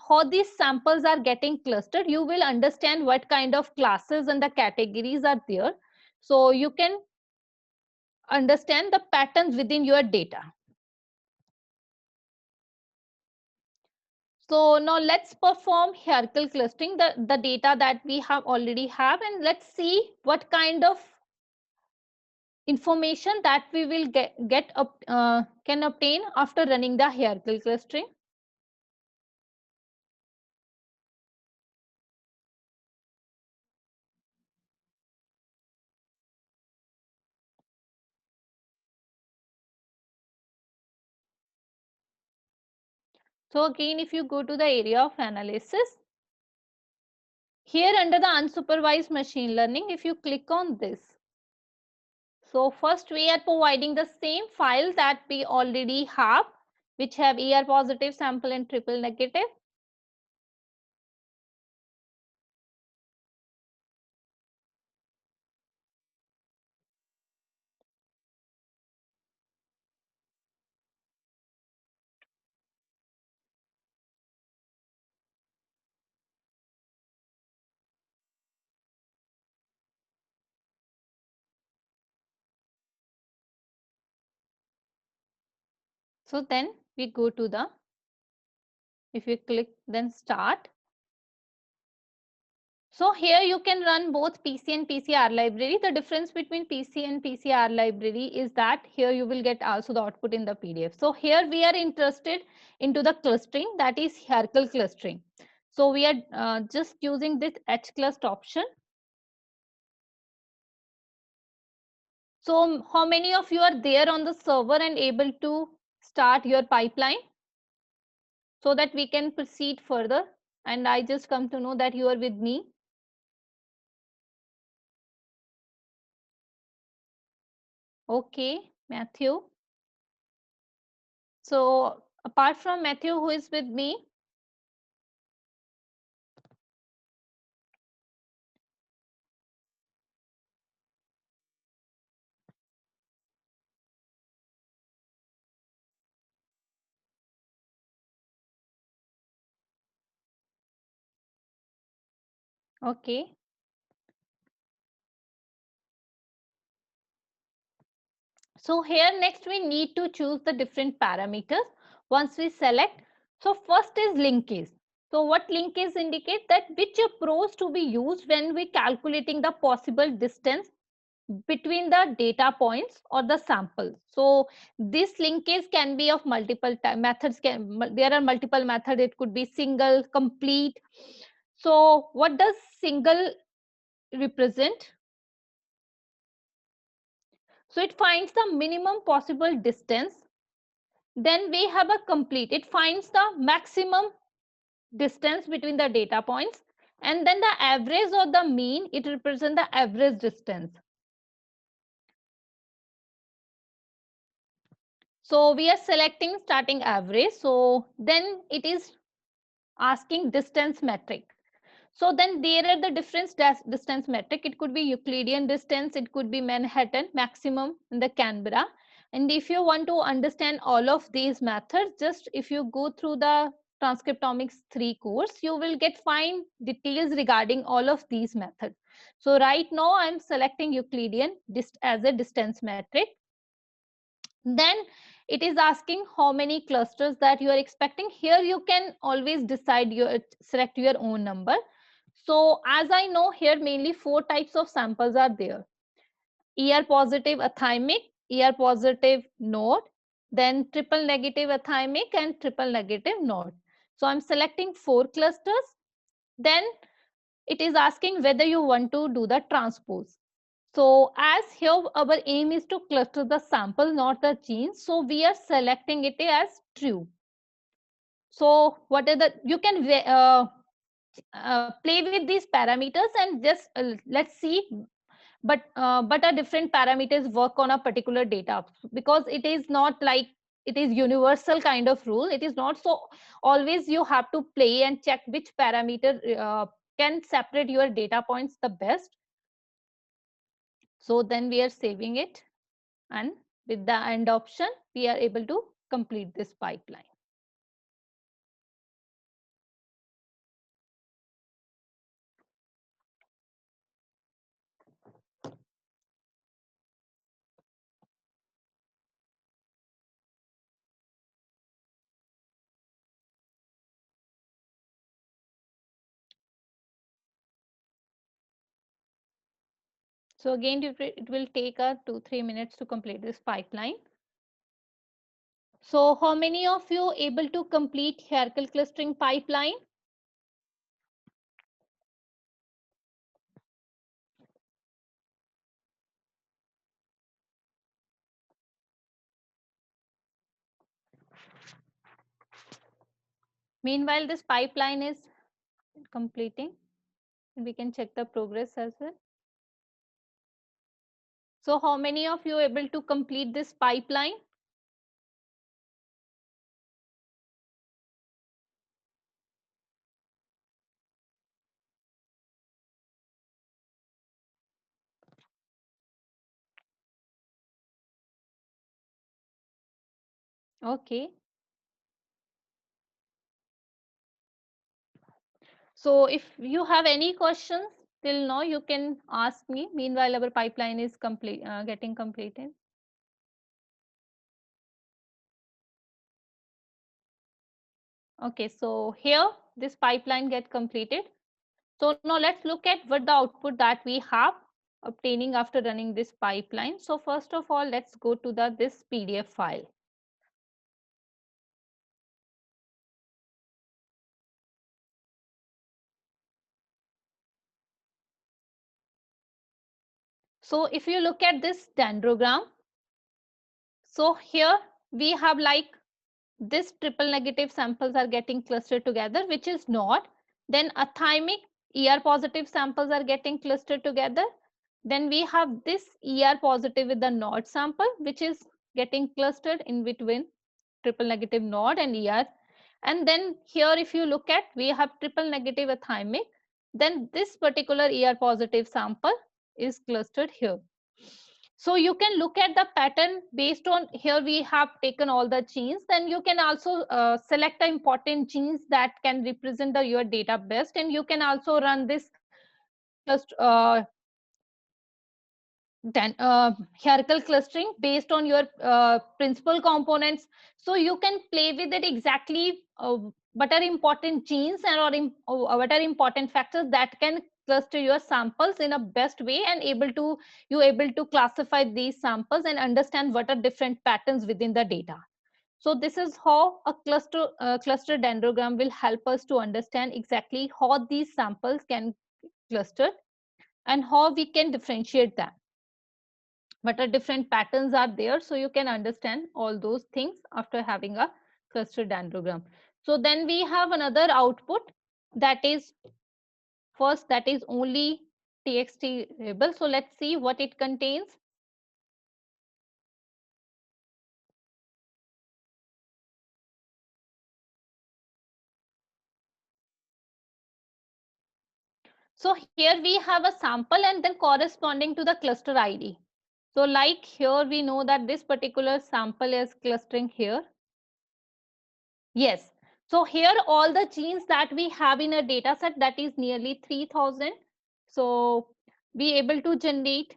how these samples are getting clustered, you will understand what kind of classes and the categories are there. So you can understand the patterns within your data. So now let's perform hierarchical clustering, the data that we have already have, and let's see what kind of information that we will can obtain after running the hierarchical clustering. So again, if you go to the area of analysis, here under the unsupervised machine learning, if you click on this, so first we are providing the same file that we already have, which have ER positive sample and triple negative. So then we go to the, if you click then start. So here you can run both PC and PCR library. The difference between PC and PCR library is that here you will get also the output in the PDF. So here we are interested into the clustering, that is hierarchical clustering. So we are just using this hclust option. So how many of you are there on the server and able to start your pipeline so that we can proceed further? And I just come to know that you are with me. Okay, Matthew. So apart from Matthew, who is with me? Okay. So here next we need to choose the different parameters. Once we select, so first is linkage. So what linkage indicate that which approach to be used when we calculating the possible distance between the data points or the samples. So this linkage can be of multiple methods. There are multiple methods. It could be single, complete. So what does single represent? So it finds the minimum possible distance. Then we have a complete. It finds the maximum distance between the data points. And then the average or the mean, it represents the average distance. So we are selecting starting average. So then it is asking distance metric. So then there are the different distance metric. It could be Euclidean distance, it could be Manhattan maximum in the Canberra. And if you want to understand all of these methods, just if you go through the Transcriptomics 3 course, you will get fine details regarding all of these methods. So right now I'm selecting Euclidean as a distance metric. Then it is asking how many clusters that you are expecting. Here you can always decide select your own number. So as I know, here mainly 4 types of samples are there: ER positive athymic, ER positive node, then triple negative athymic and triple negative node. So I'm selecting 4 clusters. Then it is asking whether you want to do the transpose. So as here our aim is to cluster the sample, not the genes. So we are selecting it as true. So what are the, you can play with these parameters and just let's see. But a different parameters work on a particular data, because it is not like it is universal kind of rule. It is not, so always you have to play and check which parameter can separate your data points the best. So then we are saving it, and with the end option we are able to complete this pipeline. So again, it will take 2-3 minutes to complete this pipeline. So how many of you able to complete hierarchical clustering pipeline? Meanwhile, this pipeline is completing, and we can check the progress as well. So how many of you able to complete this pipeline? Okay. So if you have any questions till now, you can ask me. Meanwhile, our pipeline is getting completed. Okay, so here this pipeline get completed. So now let's look at what the output that we have obtaining after running this pipeline. So first of all, let's go to this PDF file. So if you look at this dendrogram, so here we have like this triple negative samples are getting clustered together, which is not. Then athymic ER positive samples are getting clustered together. Then we have this ER positive with the node sample, which is getting clustered in between triple negative node and ER. And then here, if you look at, we have triple negative athymic. Then this particular ER positive sample is clustered here. So you can look at the pattern based on, here we have taken all the genes. Then you can also select the important genes that can represent your data best, and you can also run this hierarchical clustering based on your principal components. So you can play with it exactly what are important genes or what are important factors that can cluster your samples in a best way, and you able to classify these samples and understand what are different patterns within the data. So this is how a cluster dendrogram will help us to understand exactly how these samples can cluster and how we can differentiate them, what are different patterns are there. So you can understand all those things after having a cluster dendrogram. So then we have another output, that is first, that is only txt label. So let's see what it contains. So here we have a sample and then corresponding to the cluster ID. So like here we know that this particular sample is clustering here. Yes. So here all the genes that we have in a data set, that is nearly 3000. So be able to generate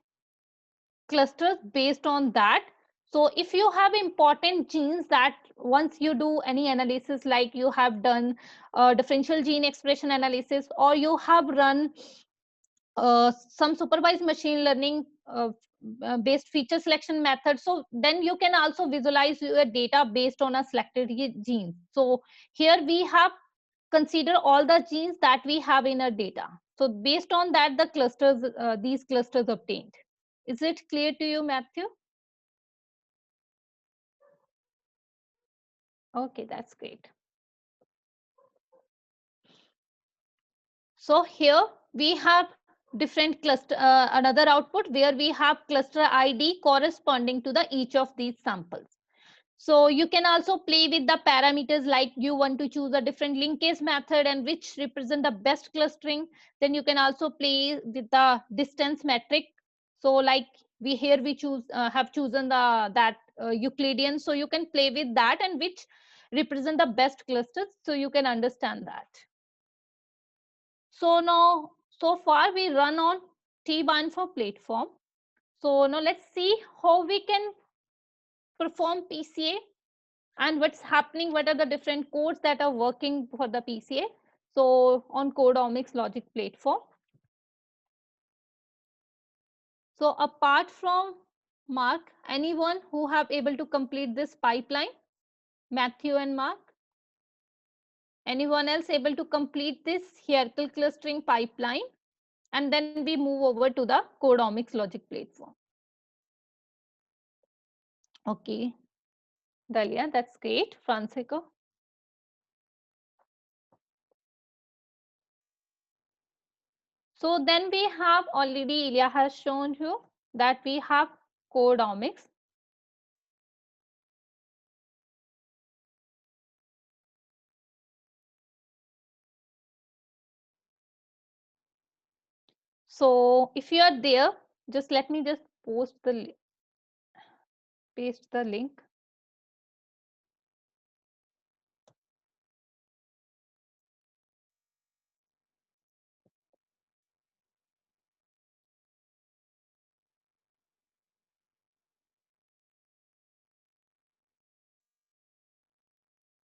clusters based on that. So if you have important genes that once you do any analysis, like you have done differential gene expression analysis, or you have run some supervised machine learning based feature selection method, so then you can also visualize your data based on a selected gene. So here we have consider all the genes that we have in our data. So based on that, the clusters, these clusters obtained. Is it clear to you, Matthew? Okay, that's great. So here we have different cluster, another output where we have cluster ID corresponding to the each of these samples. So you can also play with the parameters, like you want to choose a different linkage method and which represent the best clustering. Then you can also play with the distance metric. So like we here we choose have chosen the that Euclidean. So you can play with that and which represent the best clusters. So you can understand that. So now, so far we run on T-Bind4 platform. So now let's see how we can perform PCA and what's happening, what are the different codes that are working for the PCA. So on OmicsLogic platform. So apart from Mark, anyone who have able to complete this pipeline? Matthew and Mark? Anyone else able to complete this hierarchical clustering pipeline? And then we move over to the OmicsLogic platform. Okay, Dalia, that's great. Francisco. So then we have already, Ilya has shown you that we have Omics. So if you are there, just let me just paste the link.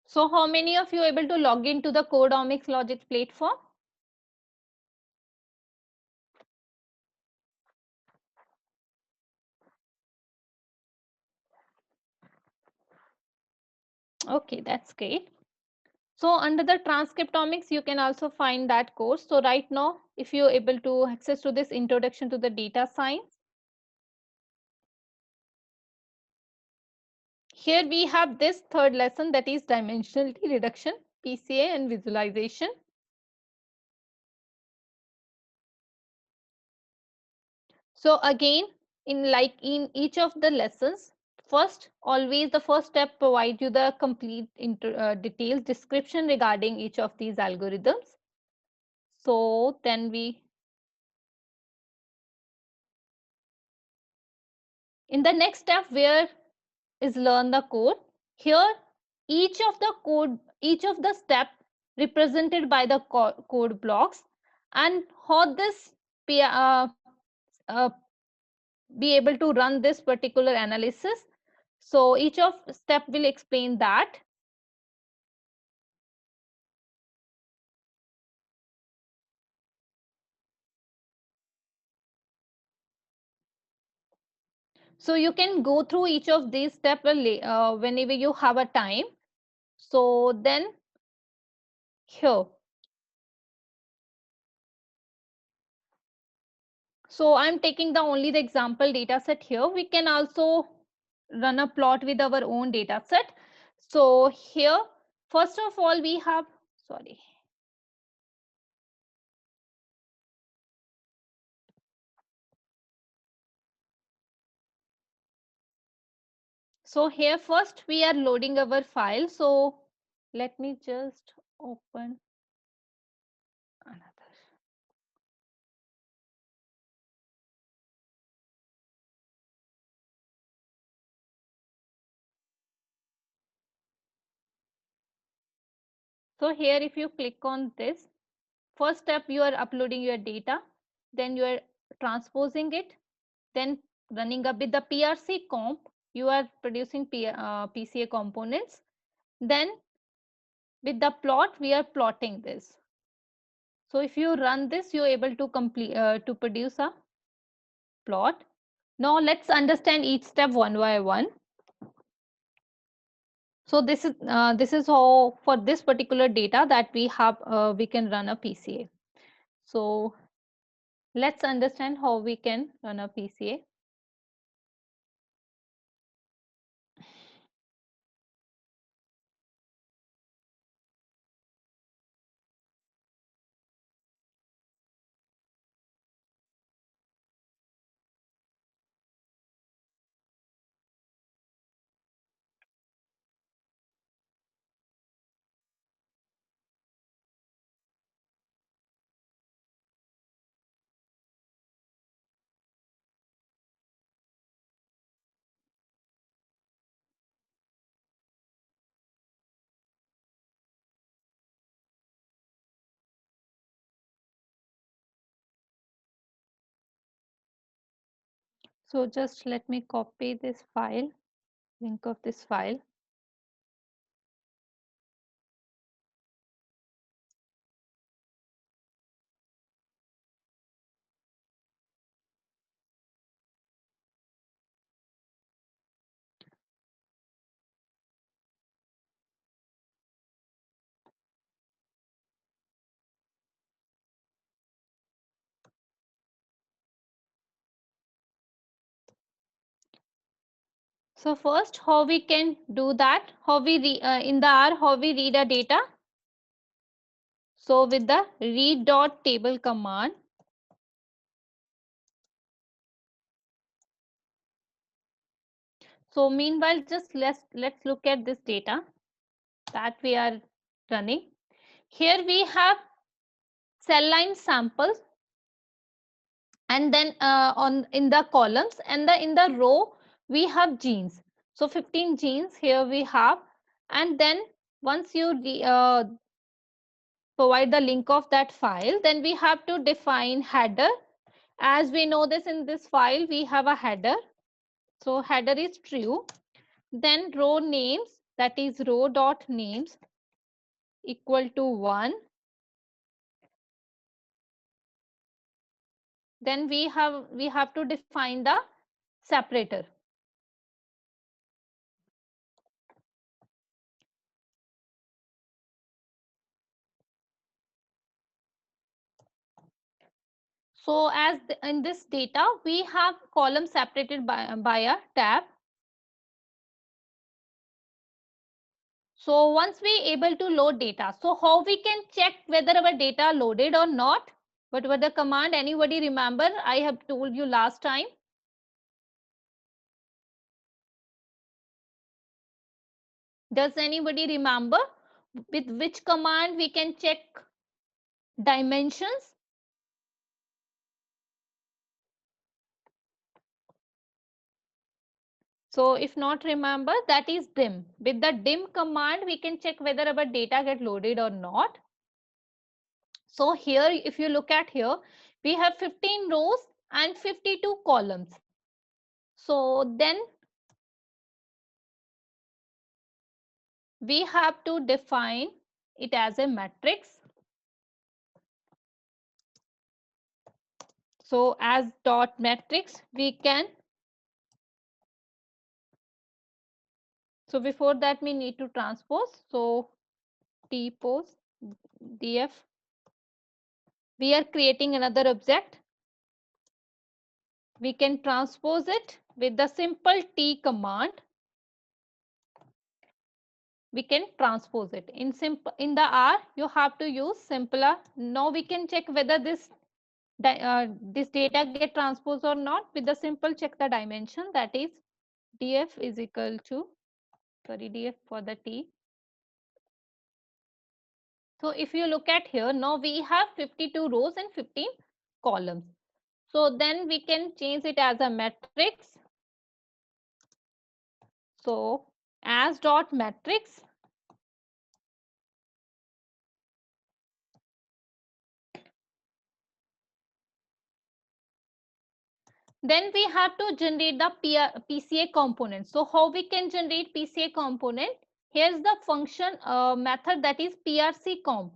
So how many of you are able to log into the OmicsLogic platform? Okay, that's great. So under the Transcriptomics, you can also find that course. So right now, if you're able to access to this introduction to the data science, here we have this third lesson, that is dimensionality reduction, PCA and visualization. So again, in each of the lessons, always the first step provide you the complete detailed description regarding each of these algorithms. So then in the next step, where is learn the code. Here, each of the step represented by the code blocks, and how this uh, be able to run this particular analysis. So each of step will explain that. So you can go through each of these steps whenever you have a time. So then here. So I'm taking only the example data set here. We can also run a plot with our own data set. So here, first of all, we have, sorry. So here first we are loading our file. So let me just open another. So here if you click on this, first step you are uploading your data, then you are transposing it, then running up with the PRC comp, you are producing PCA components. Then with the plot, we are plotting this. So if you run this, you're able to to produce a plot. Now let's understand each step one by one. So this is how for this particular data that we have we can run a PCA. So let's understand how we can run a PCA. So just let me copy this file, link of this file. So first, how we can do that? How we in the R, how we read a data? So with the read dot table command, so meanwhile, just let's look at this data that we are running. Here we have cell line samples, and then on in the columns, and in the row we have genes. So 15 genes here we have, and then once you provide the link of that file, then we have to define header. As we know this, in this file we have a header, so header is true. Then row names, that is row dot names equal to 1. Then we have to define the separator. So as in this data, we have columns separated by a tab. So once we able to load data, so how we can check whether our data loaded or not? What was the command? Anybody remember? I have told you last time. Does anybody remember with which command we can check dimensions? So if not remember, that is dim. With the dim command, we can check whether our data get loaded or not. So here, if you look at here, we have 15 rows and 52 columns. So then we have to define it as a matrix. So as dot matrix, we can. So before that, we need to transpose. So tpose df. We are creating another object. We can transpose it with the simple T command. We can transpose it in the R. You have to use simpler. Now we can check whether this data get transposed or not with the simple check the dimension, that is df is equal to df for the T. So if you look at here, now we have 52 rows and 15 columns. So then we can change it as a matrix. So as dot matrix, Then we have to generate the PCA component. So how we can generate PCA component? Here's the function method, that is PRC comp.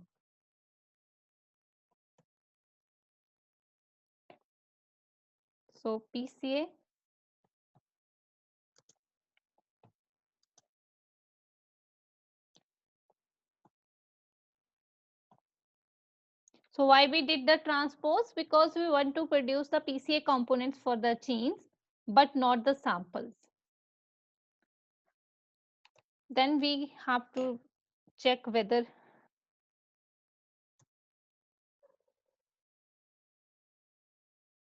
So PCA So why we did the transpose? Because we want to produce the PCA components for the genes, but not the samples. Then we have to check whether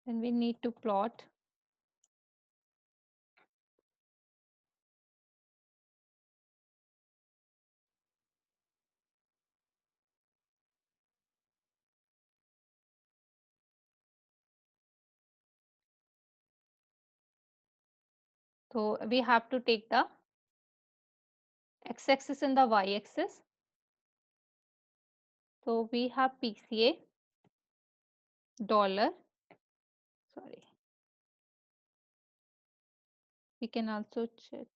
then we need to plot so we have to take the x-axis and the y-axis. So we have PCA dollar, sorry, we can also check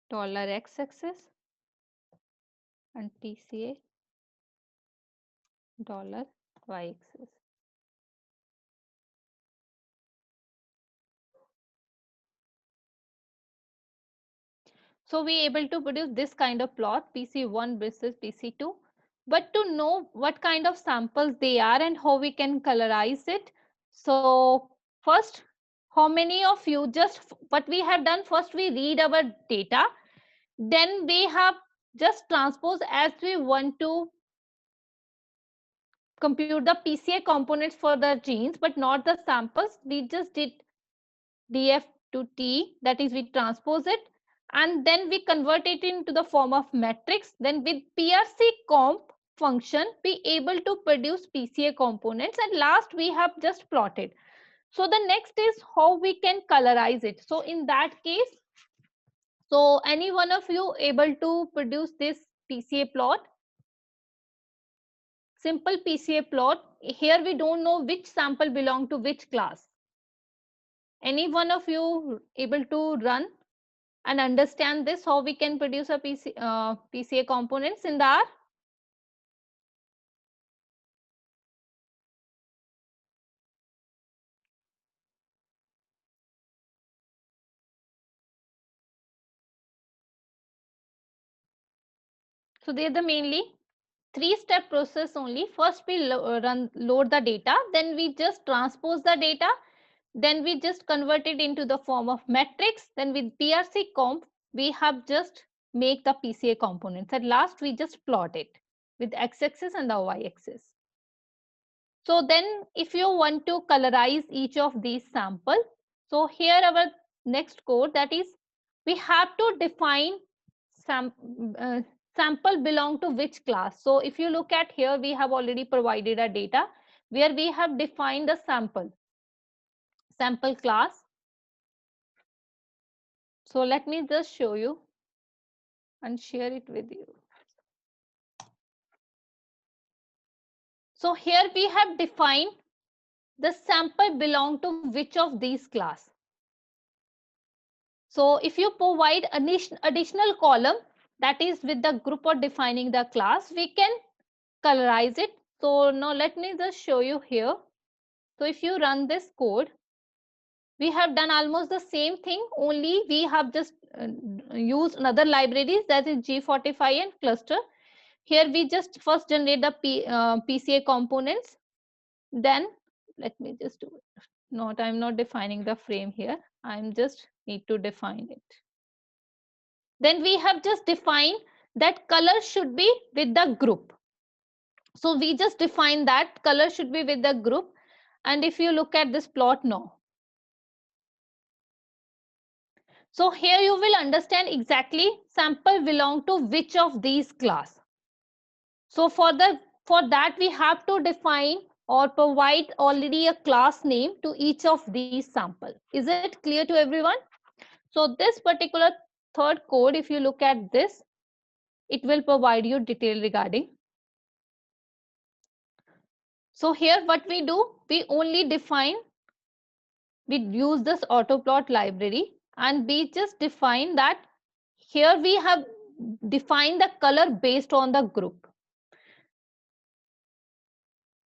dollar x-axis and PCA dollar y-axis. So we able to produce this kind of plot, PC1 versus PC2. But to know what kind of samples they are and how we can colorize it. So first, how many of you, just what we have done, first we read our data, then we have just transpose as we want to compute the PCA components for the genes, but not the samples. We just did df to t, that is we transpose it, and then we convert it into the form of matrix. Then with PRC comp function be able to produce PCA components, and last we have just plotted. So the next is how we can colorize it. So in that case, so any one of you able to produce this PCA plot? Simple PCA plot. Here we don't know which sample belong to which class. Any one of you able to run and understand this, how we can produce a PCA components in the R? So they are the mainly three-step process only. First we load the data, then we just transpose the data, then we just convert it into the form of matrix, then with PRC comp we have just make the PCA components. At last we just plot it with x-axis and the y-axis. So then if you want to colorize each of these samples, so here our next code, that is we have to define uh, sample belong to which class. So if you look at here, we have already provided a data where we have defined the sample class. So let me just show you and share it with you. So here we have defined the sample belong to which of these class. So if you provide an additional column, that is with the group or defining the class, we can colorize it. So now let me just show you here. So if you run this code, we have done almost the same thing, only we have just used another libraries, that is G45 and cluster. Here we just first generate the PCA components. Then let me just do it. Not, I'm not defining the frame here. I'm just need to define it. Then we have just defined that color should be with the group. So we just define that color should be with the group. And if you look at this plot now, so here you will understand exactly sample belong to which of these class. So for that we have to define or provide already a class name to each of these sample. Is it clear to everyone? So this particular third code, if you look at this, it will provide you detail regarding. So here what we do, we only define, we use this autoplot library and we just define that here we have defined the color based on the group.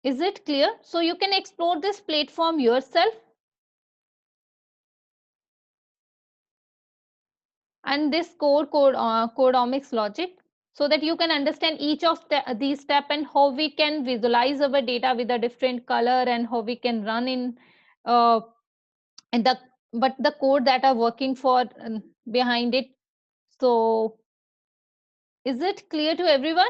Is it clear? So you can explore this platform yourself. And this OmicsLogic, so that you can understand each of these steps and how we can visualize our data with a different color and how we can run uh, in the but the code that are working for behind it. So is it clear to everyone?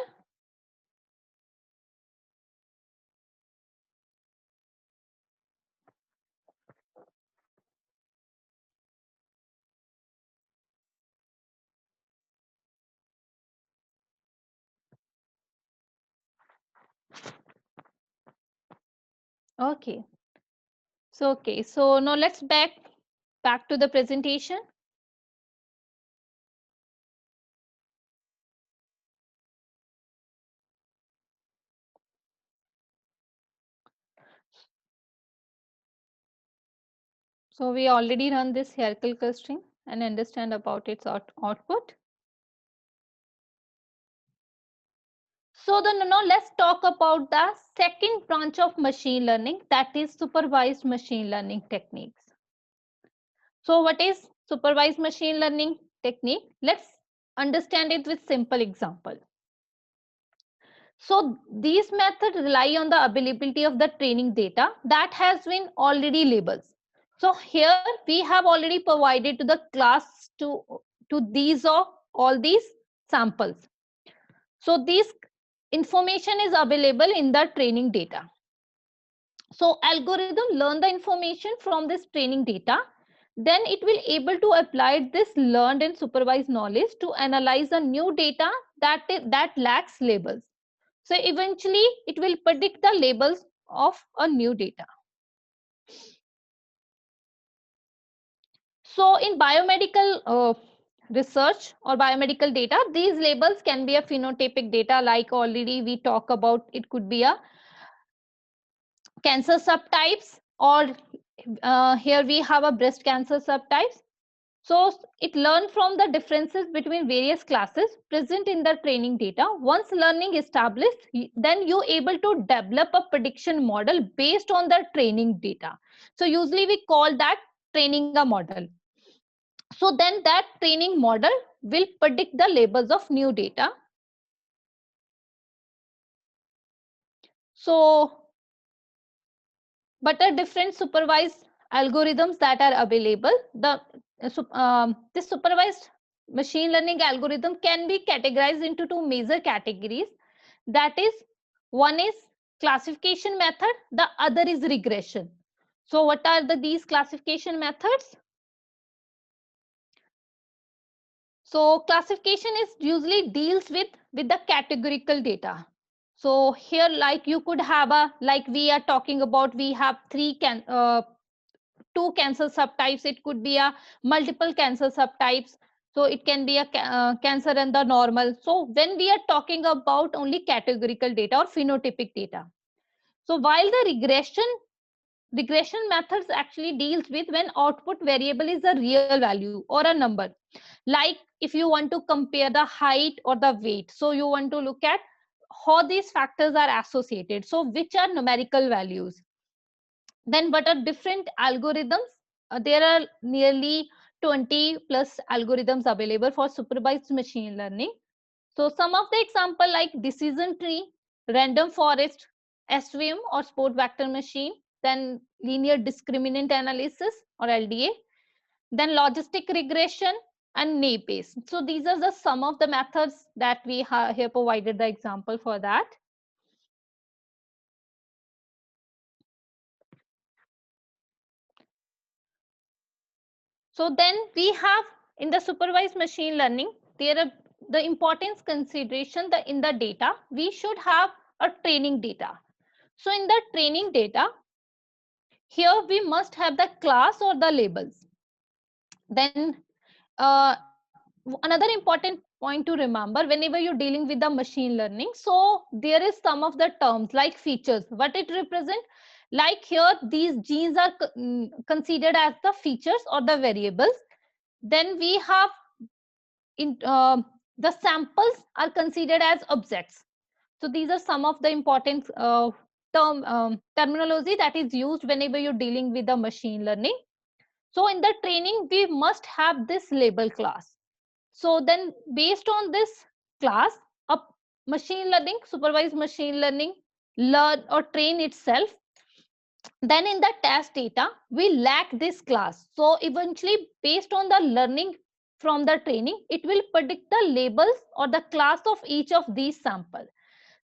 Okay. So okay, so now let's back to the presentation. So we already run this hierarchical clustering and understand about its output. So now let's talk about the second branch of machine learning, that is supervised machine learning techniques. So what is supervised machine learning technique? Let's understand it with simple example. So these methods rely on the availability of the training data that has been already labeled. So here we have already provided to the class to these or all these samples. So this information is available in the training data. So algorithm learn the information from this training data, then it will able to apply this learned and supervised knowledge to analyze the new data that lacks labels. So eventually it will predict the labels of a new data. So in biomedical research or biomedical data, these labels can be a phenotypic data, like already we talk about, it could be a cancer subtypes, or here we have a breast cancer subtypes. So it learned from the differences between various classes present in the training data. Once learning established, then you able to develop a prediction model based on the training data. So usually we call that training a model. So then that training model will predict the labels of new data. So but are different supervised algorithms that are available. This supervised machine learning algorithm can be categorized into two major categories. That is, one is classification method, the other is regression. So what are these classification methods? So classification is usually deals with the categorical data. So here, like you could have a, like we are talking about, we have two cancer subtypes. It could be a multiple cancer subtypes. So it can be a cancer and the normal. So when we are talking about only categorical data or phenotypic data. So while the regression methods actually deals with when output variable is a real value or a number. Like if you want to compare the height or the weight, so you want to look at how these factors are associated. So which are numerical values. Then what are different algorithms? There are nearly 20 plus algorithms available for supervised machine learning. So some of the example like decision tree, random forest, SVM or sport vector machine, then linear discriminant analysis or LDA, then logistic regression and naive Bayes. So these are the some of the methods that we have here provided the example for that. So then we have in the supervised machine learning, there are the importance consideration in the data, we should have a training data. So in the training data, here we must have the class or the labels. Then another important point to remember whenever you're dealing with the machine learning. So there is some of the terms like features, what it represent. Like here, these genes are considered as the features or the variables. Then we have the samples are considered as objects. So these are some of the important terminology that is used whenever you're dealing with the machine learning. So in the training, we must have this label class. So then based on this class, a machine learning, supervised machine learning, learn or train itself. Then in the test data, we lack this class. So eventually, based on the learning from the training, it will predict the labels or the class of each of these samples.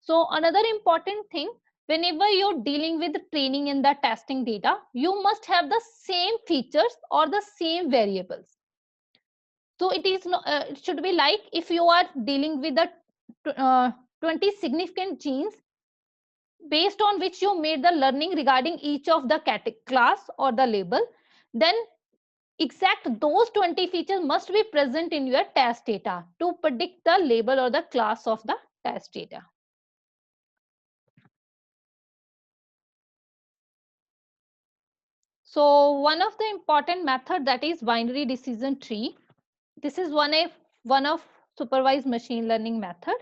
So another important thing, whenever you're dealing with training in the testing data, you must have the same features or the same variables. So it should be like if you are dealing with the 20 significant genes based on which you made the learning regarding each of the class or the label, then exact those 20 features must be present in your test data to predict the label or the class of the test data. So one of the important method, that is binary decision tree. This is one of supervised machine learning method.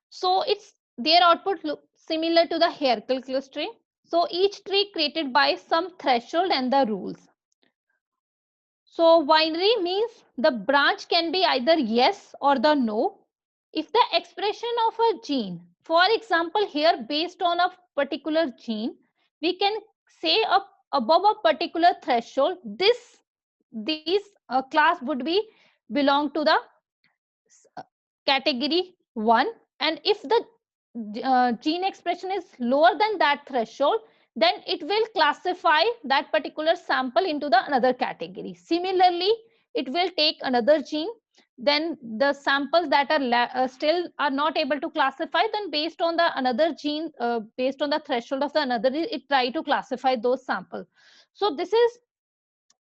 So it's their output look similar to the hierarchical clustering. So each tree created by some threshold and the rules. So binary means the branch can be either yes or the no. If the expression of a gene, for example, here based on a particular gene, we can say above a particular threshold, these class would be belong to the category 1, and if the gene expression is lower than that threshold, then it will classify that particular sample into the another category. Similarly, it will take another gene, then the samples that are still are not able to classify, then based on the another gene, based on the threshold of the another, it try to classify those samples. So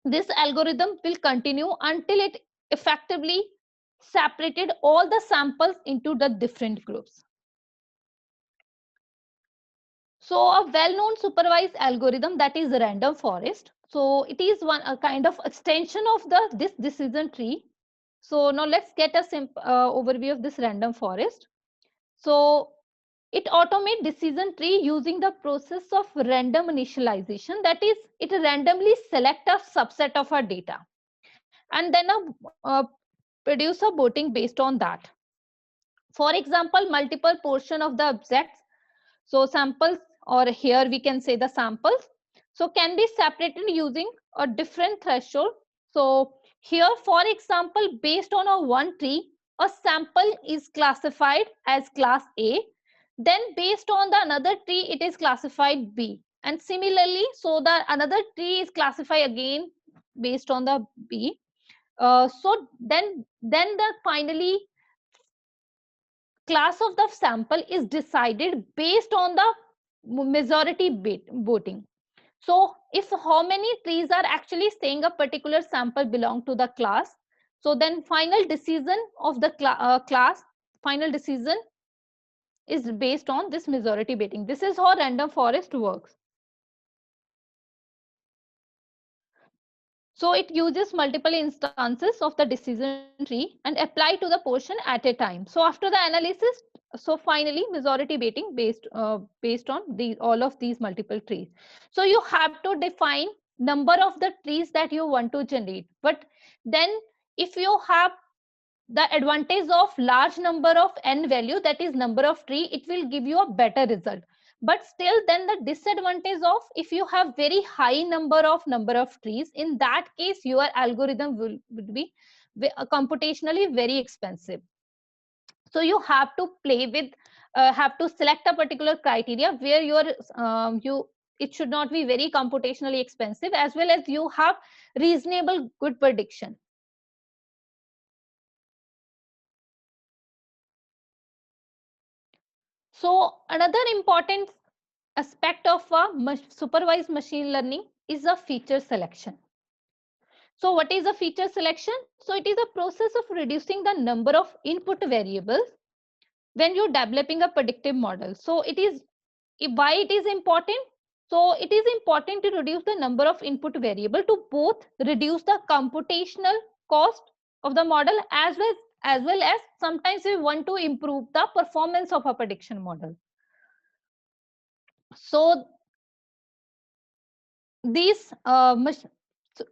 this algorithm will continue until it effectively separated all the samples into the different groups. So a well-known supervised algorithm, that is random forest. So it is a kind of extension of this decision tree. So now let's get a simple overview of this random forest. So it automates decision tree using the process of random initialization. That is, it randomly select a subset of our data and then produce a voting based on that. For example, multiple portion of the objects, so samples, or here we can say the samples, so can be separated using a different threshold. So here, for example, based on a one tree, a sample is classified as class A, then based on the another tree it is classified B, and similarly, so the another tree is classified again based on the B. So then the finally class of the sample is decided based on the majority voting. So if how many trees are actually saying a particular sample belong to the class, so then final decision of the class, final decision is based on this majority voting. This is how random forest works. So it uses multiple instances of the decision tree and apply to the portion at a time. So after the analysis, so finally majority weighting based on all of these multiple trees. So you have to define number of the trees that you want to generate. But then if you have the advantage of large number of n value, that is number of tree, it will give you a better result. But still, then the disadvantage of if you have very high number of trees, in that case your algorithm would be computationally very expensive. So you have to play with have to select a particular criteria where it should not be very computationally expensive, as well as you have reasonable good prediction. So another important aspect of supervised machine learning is a feature selection. So what is a feature selection? So it is a process of reducing the number of input variables when you're developing a predictive model. So it is, why it is important? So it is important to reduce the number of input variable to both reduce the computational cost of the model as well as sometimes we want to improve the performance of a prediction model. So these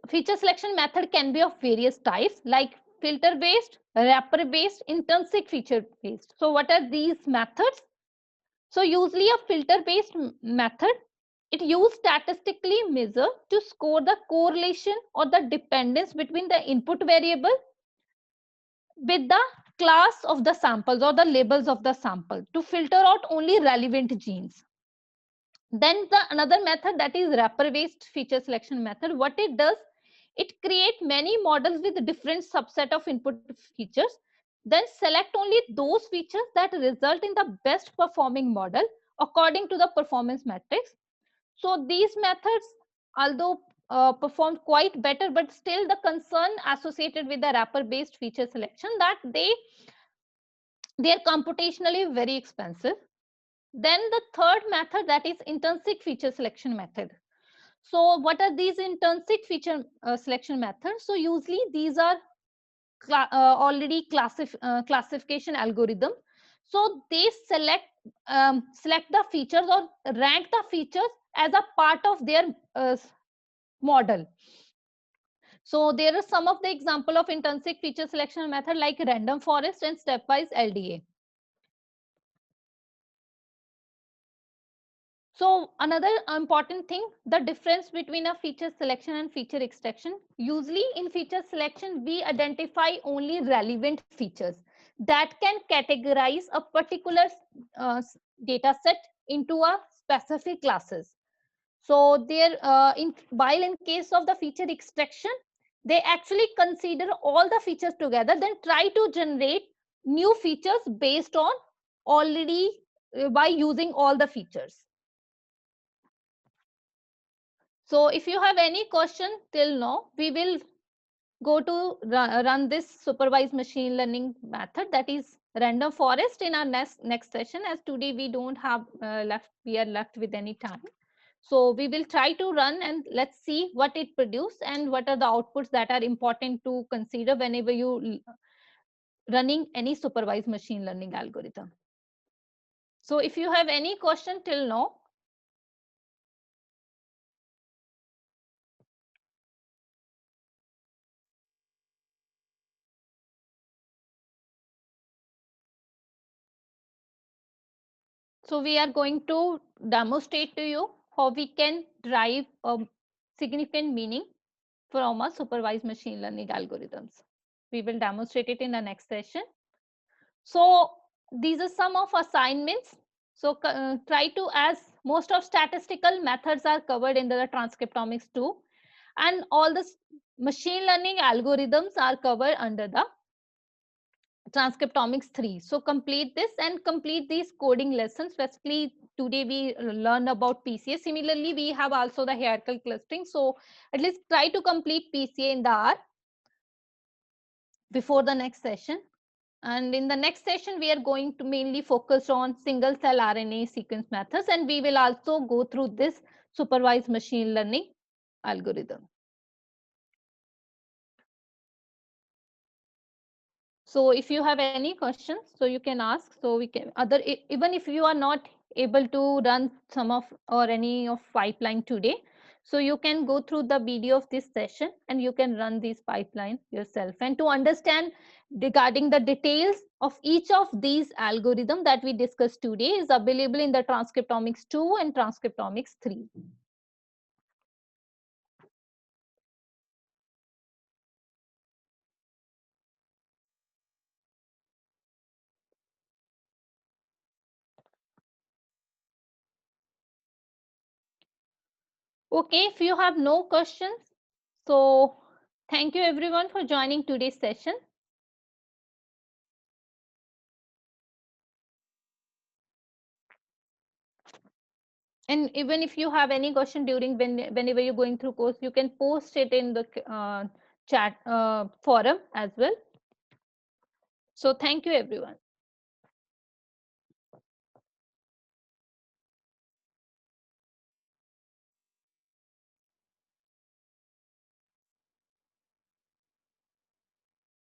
feature selection method can be of various types like filter based, wrapper based, intrinsic feature based. So what are these methods? So usually a filter based method, it uses statistically measure to score the correlation or the dependence between the input variable with the class of the samples or the labels of the sample to filter out only relevant genes. Then the another method, that is wrapper based feature selection method. What it does, it creates many models with different subset of input features, then select only those features that result in the best performing model according to the performance matrix. So these methods, although performed quite better, but still the concern associated with the wrapper based feature selection that they are computationally very expensive. Then the third method, that is intrinsic feature selection method. So what are these intrinsic feature selection methods? So usually these are already classification algorithm. So they select the features or rank the features as a part of their model. So there are some of the example of intrinsic feature selection method like random forest and stepwise LDA. So another important thing, the difference between a feature selection and feature extraction. Usually in feature selection, we identify only relevant features that can categorize a particular data set into a specific classes. So there, while in case of the feature extraction, they actually consider all the features together, then try to generate new features based on already by using all the features. So if you have any question till now, we will go to run this supervised machine learning method, that is random forest, in our next session, as today we don't have we are left with any time. So we will try to run and let's see what it produces and what are the outputs that are important to consider whenever you running any supervised machine learning algorithm. So if you have any question till now, so we are going to demonstrate to you how we can derive a significant meaning from a supervised machine learning algorithms. We will demonstrate it in the next session. So these are some of assignments. So try to, as most of statistical methods are covered in the transcriptomics 2, and all the machine learning algorithms are covered under the transcriptomics 3. So complete this and complete these coding lessons. Specifically today we learn about PCA. Similarly, we have also the hierarchical clustering. So at least try to complete PCA in the hour before the next session. And in the next session, we are going to mainly focus on single cell RNA sequence methods, and we will also go through this supervised machine learning algorithm. So if you have any questions, so you can ask. So we can even if you are not able to run some of or any of pipeline today, so you can go through the video of this session and you can run this pipeline yourself. And to understand regarding the details of each of these algorithms that we discussed today is available in the Transcriptomics 2 and Transcriptomics 3. Okay, if you have no questions, so thank you everyone for joining today's session. And even if you have any question during whenever you're going through course, you can post it in the chat forum as well. So thank you everyone.